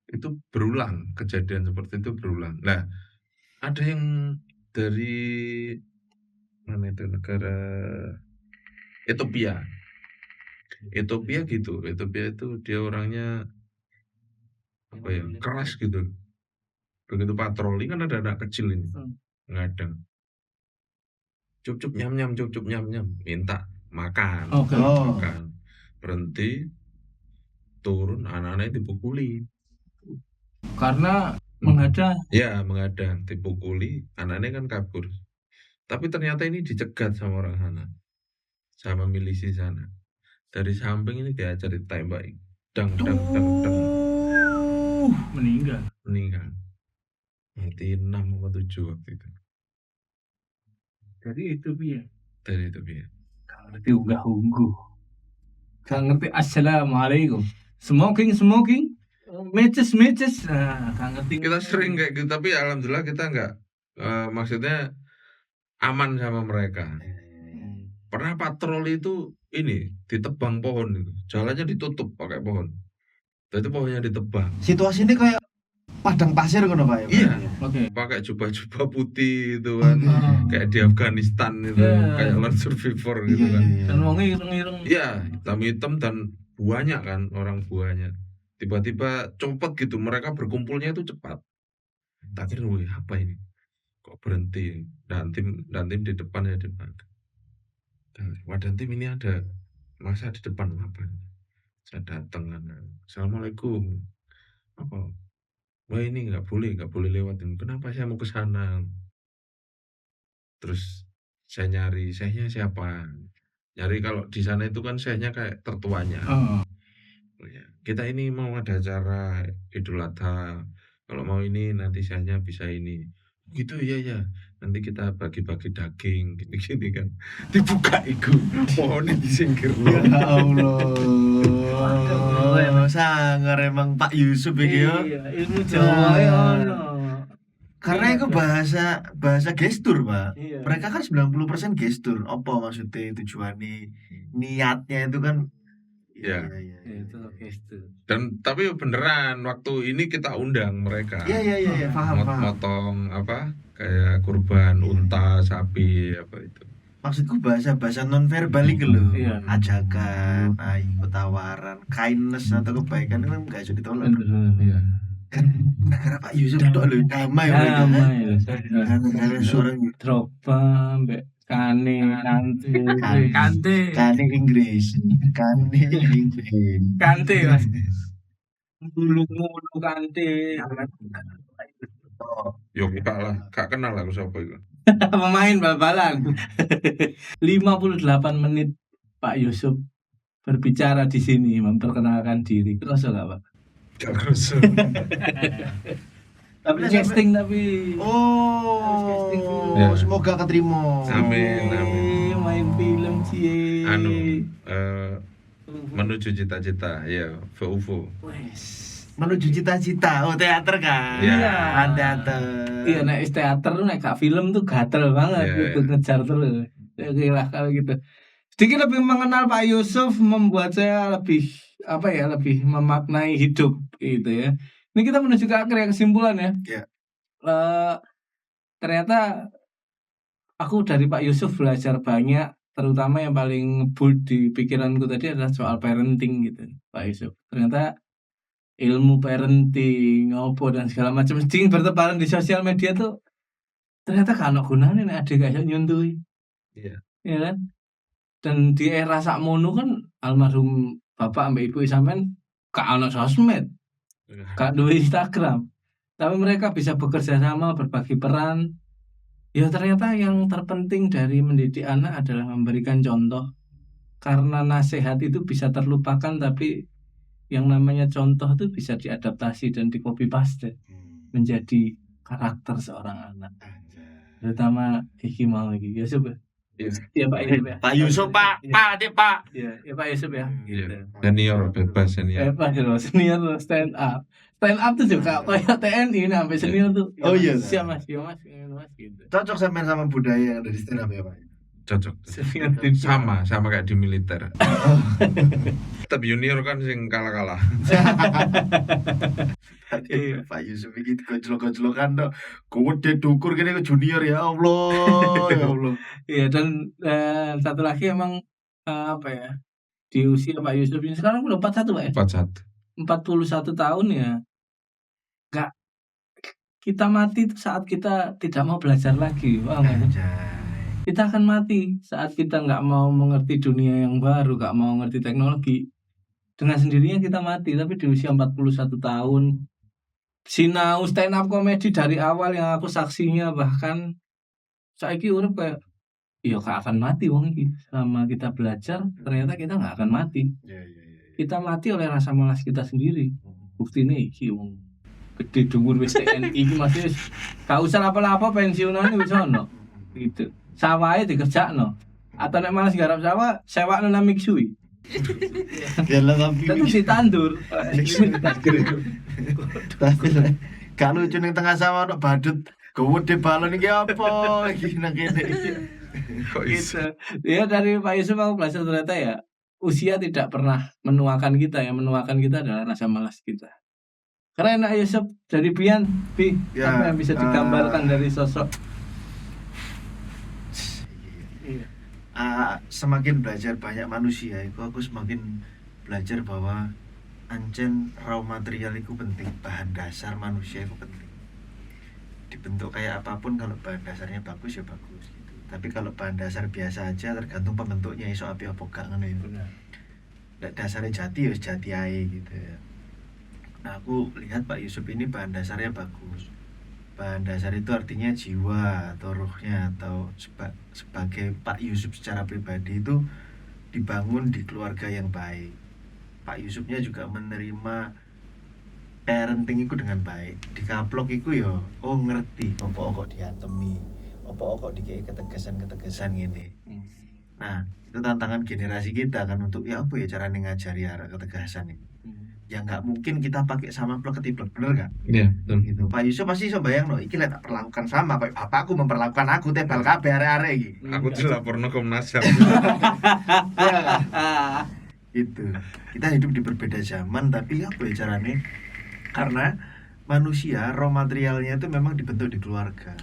Itu berulang, kejadian seperti itu berulang. Nah, ada yang dari mana itu negara Ethiopia gitu. Ethiopia itu dia orangnya apa ya, keras gitu. Begitu patroli kan ada anak kecil ini ngadang, cup nyam nyam, minta makan. Oke. Oh. Makan, berhenti, turun, anak-anaknya dipukuli. Karena menghadang. Ya, menghadang, dipukuli, anaknya kan kabur. Tapi ternyata ini dicegat sama orang sana, sama milisi sana. Dari samping ini diajar ditembak, dang, Meninggal. meninggal. Mati 6 atau 7 waktu itu. Dari Ethiopia. Dari itu dia. Gak ngerti unggah-ungguh. Gak ngerti assalamualaikum. Smoking. Matches. Nah, gak ngerti. Kita sering kayak gitu, tapi alhamdulillah kita nggak, maksudnya aman sama mereka. Pernah patroli itu ini ditebang pohon itu, jalannya ditutup pakai pohon. Jadi pohonnya ditebang. Situasi ini kayak padang pasir kan Pak ya? Iya, Oke. pakai jubah-jubah putih itu kan, kayak di Afghanistan itu, Iya. kayak Lone Survivor gitu kan. Dan wongnya ireng-ireng. Iya, hitam-hitam dan banyak kan orang buahnya. Tiba-tiba copot gitu, mereka berkumpulnya itu cepat. Tak kira, wih apa ini? Kok berhenti? Dan tim di depan ya depan. Dan tim ini ada masa di depan apa? Saya datang kan, assalamualaikum. Apa? Wah ini nggak boleh lewatin. Kenapa saya mau ke sana? Terus saya nyari, syekhnya siapa? Nyari kalau di sana itu kan syekhnya kayak tertuanya. Oh. Oh ya, kita ini mau ada acara Idul Adha. Kalau mau ini nanti syekhnya bisa ini. Gitu ya. Nanti kita bagi-bagi daging gini kan. Dibuka iku. Pohonnya disingkir. Ya Allah. Sangar emang Pak Yusuf iki ya. Iya, ilmu Jawa ya ono. Karena itu bahasa gestur, Pak. Iya. Mereka kan 90% gestur. Apa maksudnya tujuannya, niatnya itu kan. Ya. Ya, itu gestur. Dan tapi beneran waktu ini kita undang mereka. Iya, paham. Motong apa? Kayak kurban unta, sapi apa itu. Maksudku bahasa non verbal itu loh. Iya. Ajakan, ayo tawaran, kindness atau kebaikan itu kan gak bisa ditolak. Iya. Kan gara-gara Pak Yusuf itu loh damai mereka. Damai loh. Gara-gara seorang Dropa mbek kane Kane Inggris. kante Mas. Mulu kante. Yo gak lah, gak kenal aku siapa itu. Pemain bal-balan. 58 menit Pak Yusuf berbicara di sini memperkenalkan diri. Terus enggak, Pak? Gak kerasa. Tapi casting tapi Oh, Ya. semoga keterima. Amin. main film sih. Menuju cita-cita, ya, UFO. Wes. Menuju cita-cita. Oh, teater kan? Iya. Teater. Iya, nek teater nek gak film tuh gatel banget Iya, gitu iya. ngejar terus. Oke lah kalau gitu. Sedikit lebih mengenal Pak Yusuf membuat saya lebih lebih memaknai hidup gitu ya. Ini kita menuju ke akhir ya, kesimpulan ya. Iya. Ternyata aku dari Pak Yusuf belajar banyak, terutama yang paling ngebul di pikiranku tadi adalah soal parenting gitu, Pak Yusuf. Ternyata ilmu parenting, opo dan segala macam sing bertebaran di sosial media tuh ternyata kan ono gunane nek adek kayak nyuntui. Iya. Ya kan? Dan di era sakmono kan almarhum bapak ambek ibu sampean gak ono sosmed, gak duwe Instagram. Tapi mereka bisa bekerja sama, berbagi peran. Ya ternyata yang terpenting dari mendidik anak adalah memberikan contoh. Karena nasihat itu bisa terlupakan, tapi yang namanya contoh itu bisa diadaptasi dan di copy paste menjadi karakter seorang anak. Terutama iki mau iki Yusuf ya. Iya Pak Yusuf ya. Pak Yusuf, Pak. Adik, Pak. Iya Pak Yusuf ya. Iya. Gitu. Senior, bebas senior. Pak Yusuf senior tuh stand up. Stand up tuh juga kayak TNI nih sampai senior tuh. Oh iya. Siap Mas, iya Mas, gitu. Cocok sama budaya yang ada di stand up ya, Pak. Cocok. Senior Sama kayak di militer. Tetap junior kan sing kalah-kalah. Iya. Pak Yusuf iki gojlok-gojlokan tok. Gede dukur kene ke junior ya Allah. Ya Allah. Iya dan satu lagi emang apa ya, di usia Pak Yusuf ini sekarang udah 41 Pak ya? 41. 41 tahun ya, nggak kita mati itu saat kita tidak mau belajar lagi, paham nggak sih? Anjay. Kita akan mati saat kita nggak mau mengerti dunia yang baru, nggak mau mengerti teknologi. Dengan sendirinya kita mati, tapi di usia 41 tahun, sinau stand up comedy dari awal yang aku saksinya, bahkan saiki urip kayak ya gak akan mati wong iki. Selama kita belajar, ternyata kita nggak akan mati. Ya, ya, ya, ya. Kita mati oleh rasa malas kita sendiri. Buktine iki wong gede dhuwur wis TNI iki masih wis gak usah apa-apa pensiunane wis ono. Gitu. Sawahe dikerjakno. Atau nek malas garap sawah, sewakno nang Mitsui. Jalan tapi Tapi ditandur. tapi gak lucu ning tengah sawah ono badut. Gede balon iki apa? Iki nang kene iki. Kok iso? Gitu. Ya dari Pak Yusuf aku belajar ternyata ya usia tidak pernah menuakan kita, yang menuakan kita adalah rasa malas kita. Keren Pak Yusuf dari Bian, Bi, Ya, apa yang bisa digambarkan dari sosok? Iya. Semakin belajar banyak manusia itu aku semakin belajar bahwa ancen raw material itu penting, bahan dasar manusia itu penting. Dibentuk kayak apapun kalau bahan dasarnya bagus ya bagus gitu. Tapi kalau bahan dasar biasa aja tergantung pembentuknya iso api apa gak ngono itu. Benar. Nek dasarnya jati ya jati ae gitu ya. Nah, aku lihat Pak Yusuf ini bahan dasarnya bagus. Bahan dasar itu artinya jiwa atau ruhnya atau sebagai Pak Yusuf secara pribadi itu dibangun di keluarga yang baik. Pak Yusufnya juga menerima parenting itu dengan baik. Dikaplok itu ya, oh ngerti apa kok diatemi, apa kok dikei ketegasan gini. Nah, itu tantangan generasi kita kan untuk ya apa ya cara ngajari arah ketegasan ini. Ya nggak mungkin kita pakai sama plek ketiplek, bener nggak? Iya, betul. Gitu. Pak Yusuf pasti iso bayang no, iki lek tak perlakukan sama kayak bapakku memperlakukan aku tebal kabeh arek-arek iki. Aku dilaporno Komnas HAM. Ya kan? Gitu. Kita hidup di berbeda zaman tapi apa ya caranya? Karena manusia raw materialnya itu memang dibentuk di keluarga.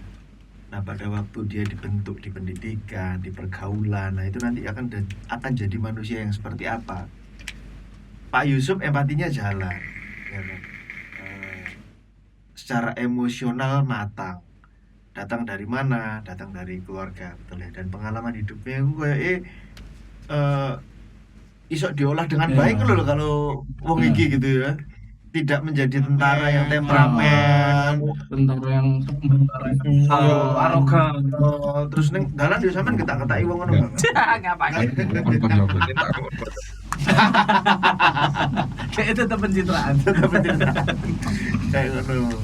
Nah, pada waktu dia dibentuk di pendidikan, di pergaulan, nah itu nanti akan jadi manusia yang seperti apa? Pak Yusuf empatinya jalan, ya kan? Secara emosional matang. Datang dari mana? Datang dari keluarga, betul ya. Dan pengalaman hidupnya itu kayak iso diolah dengan baik loh kalau wong iki gitu ya. Tidak menjadi tentara yang temperamen, Tentara yang arogan. terus neng dalan yo sampean ketak-ketaki wong ngono. Ngapain? Kon jawabane tak kok. Kayak itu tetap pencitraan. Kayak ngono.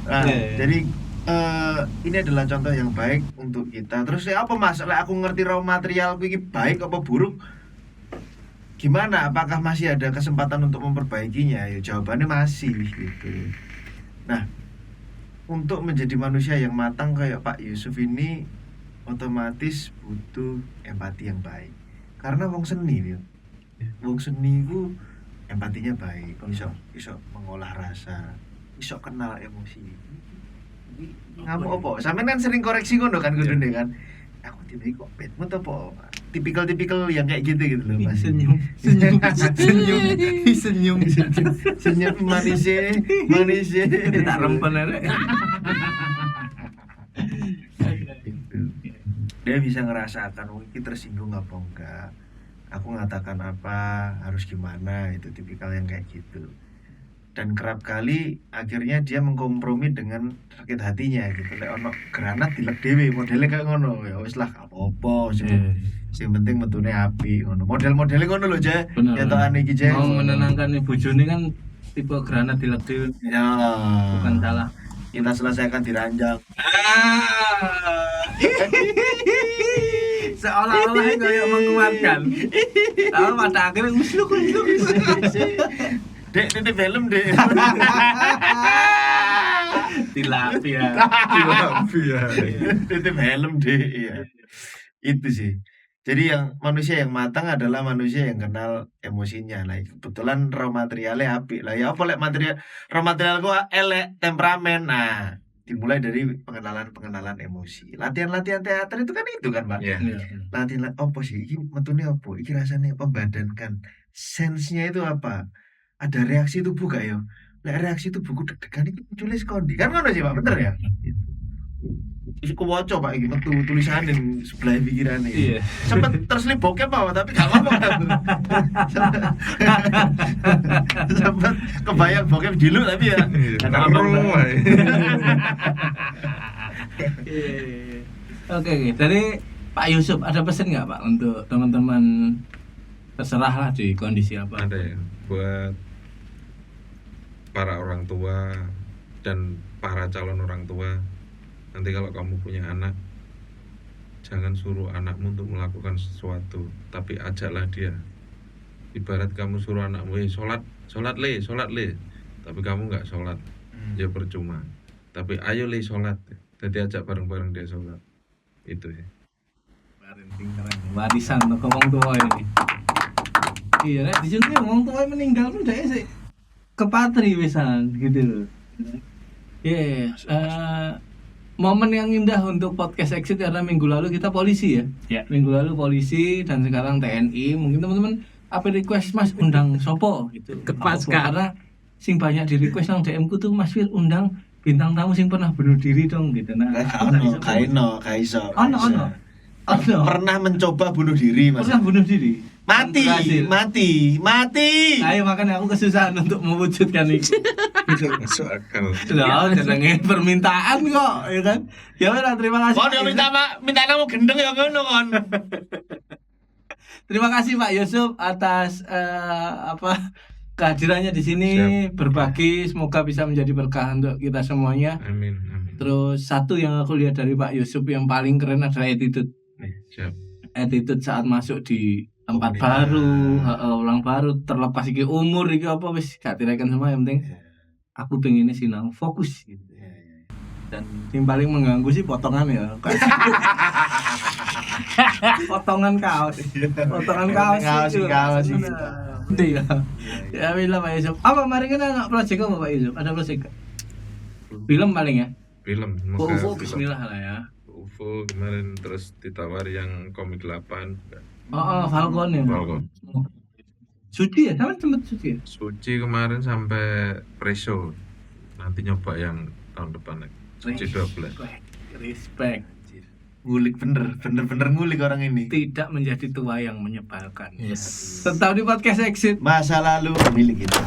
Nah, jadi ini adalah contoh yang baik untuk kita. Terus ya apa Mas? Lek aku ngerti raw material iki baik apa buruk? Gimana? Apakah masih ada kesempatan untuk memperbaikinya? Ya jawabannya masih gitu. Nah, untuk menjadi manusia yang matang kayak Pak Yusuf ini otomatis butuh empati yang baik. Karena wong seni ya. Wong seni itu empatinya baik, iso mengolah rasa, iso kenal emosi. Ngamuk apa? Sampeyan kan sering koreksi ngono kan kudune kan. Aku tiba kok bedmu tuh apa? Tipikal yang kayak gitu loh Mas. Senyum Senyum manis. tak rempen aja. Gitu. Dia bisa ngerasakan ini tersinggung apa enggak. Aku ngatakan apa, harus gimana, itu tipikal yang kayak gitu. Dan kerap kali akhirnya dia mengkompromi dengan sakit hatinya gitu. Lek ono granat dilek dhewe modelnya kayak ngono. Ya wis lah gak apa-apa sing penting metune api ngono. Model-modele ngono lho, Je. Bener. Ya tokan iki, Je. Mau menenangkan bojone kan tipe granat dilek dhewe. Ya. Bukan salah. Kita selesaikan di ranjang. Seolah-olah kayak menguatkan. Tapi pada akhirnya usluk. Dek, titip helm, Dek. Tilapia. Titip helm, Dek. Iya. Itu sih. Jadi yang manusia yang matang adalah manusia yang kenal emosinya. Nah, kebetulan raw materialnya apik. Lah ya apa lek raw material gua elek, temperamen. Nah, dimulai dari pengenalan emosi. Latihan teater itu kan Pak. Iya. Latihan apa sih? Iki metune apa? Iki rasanya pembadankan. Sense-nya itu apa? Ada reaksi tubuh gak ya? Lek reaksi tubuhku deg-degan iki munculnya sekondi. Kan ngono sih Pak, bener ya? Terus aku waca Pak iki metu tulisan yang sebelah pikirane. Iya. Sempet terselip bokep Pak, tapi gak ngomong aku. Sempet kebayang bokep dulu tapi ya. Iya, Gak ngomong, seru, Pak. Pak. Oke, dari Pak Yusuf ada pesan nggak Pak untuk teman-teman, terserah lah di kondisi apa? Ada ya buat para orang tua dan para calon orang tua. Nanti kalau kamu punya anak, jangan suruh anakmu untuk melakukan sesuatu, tapi ajaklah dia. Ibarat kamu suruh anakmu, sholat le, tapi kamu nggak sholat, ya percuma. Tapi ayo le sholat, jadi ajak bareng-bareng dia sholat. Itu ya. Keren. Warisan ke wong tua ini. Iya, nek di sini wong tua meninggal pun dia sih kepatri pisan gitu loh. Momen yang indah untuk podcast Exit karena minggu lalu kita polisi ya. Minggu lalu polisi dan sekarang TNI. Mungkin teman-teman apa request Mas undang sopo gitu. Karena sing banyak di request nang DM ku tuh Mas Wil undang bintang tamu sing pernah bunuh diri dong gitu. Nah, Kaiso. Ono. Pernah mencoba bunuh diri Mas. Pernah bunuh diri. Mati. Ayo makanya aku kesusahan untuk mewujudkan itu. Gitu. Masuk akal. Sudah, jenenge permintaan kok, ya kan? Ya udah, terima kasih. Oh, dia minta nama gendeng ya ngono kon. Terima kasih Pak Yusuf atas kehadirannya di sini, berbagi, semoga bisa menjadi berkah untuk kita semuanya. Amin. Terus satu yang aku lihat dari Pak Yusuf yang paling keren adalah attitude. Siap. Attitude saat masuk di tempat baru, orang baru, terlepas iki umur iki apa wis gak direken semua, yang penting aku pengennya sinau fokus gitu. Dan yang paling mengganggu sih potongan ya. Potongan kaos itu. Iya. Ya bila Pak Yusuf. Apa mari kita anak project apa Pak Yusuf? Ada project gak? Film paling ya? Film. UFO Semoga bismillah lah ya. UFO kemarin terus ditawari yang komik 8. Falcon ya. Falcon. Suci ya? Sama sempet suci ya? Suci kemarin sampai Preso. Nanti nyoba yang tahun depan lagi. Suci 12. Respect. Ngulik bener ngulik orang ini. Tidak menjadi tua yang menyebalkan. Tetap di podcast Exit. Masa lalu milik kita.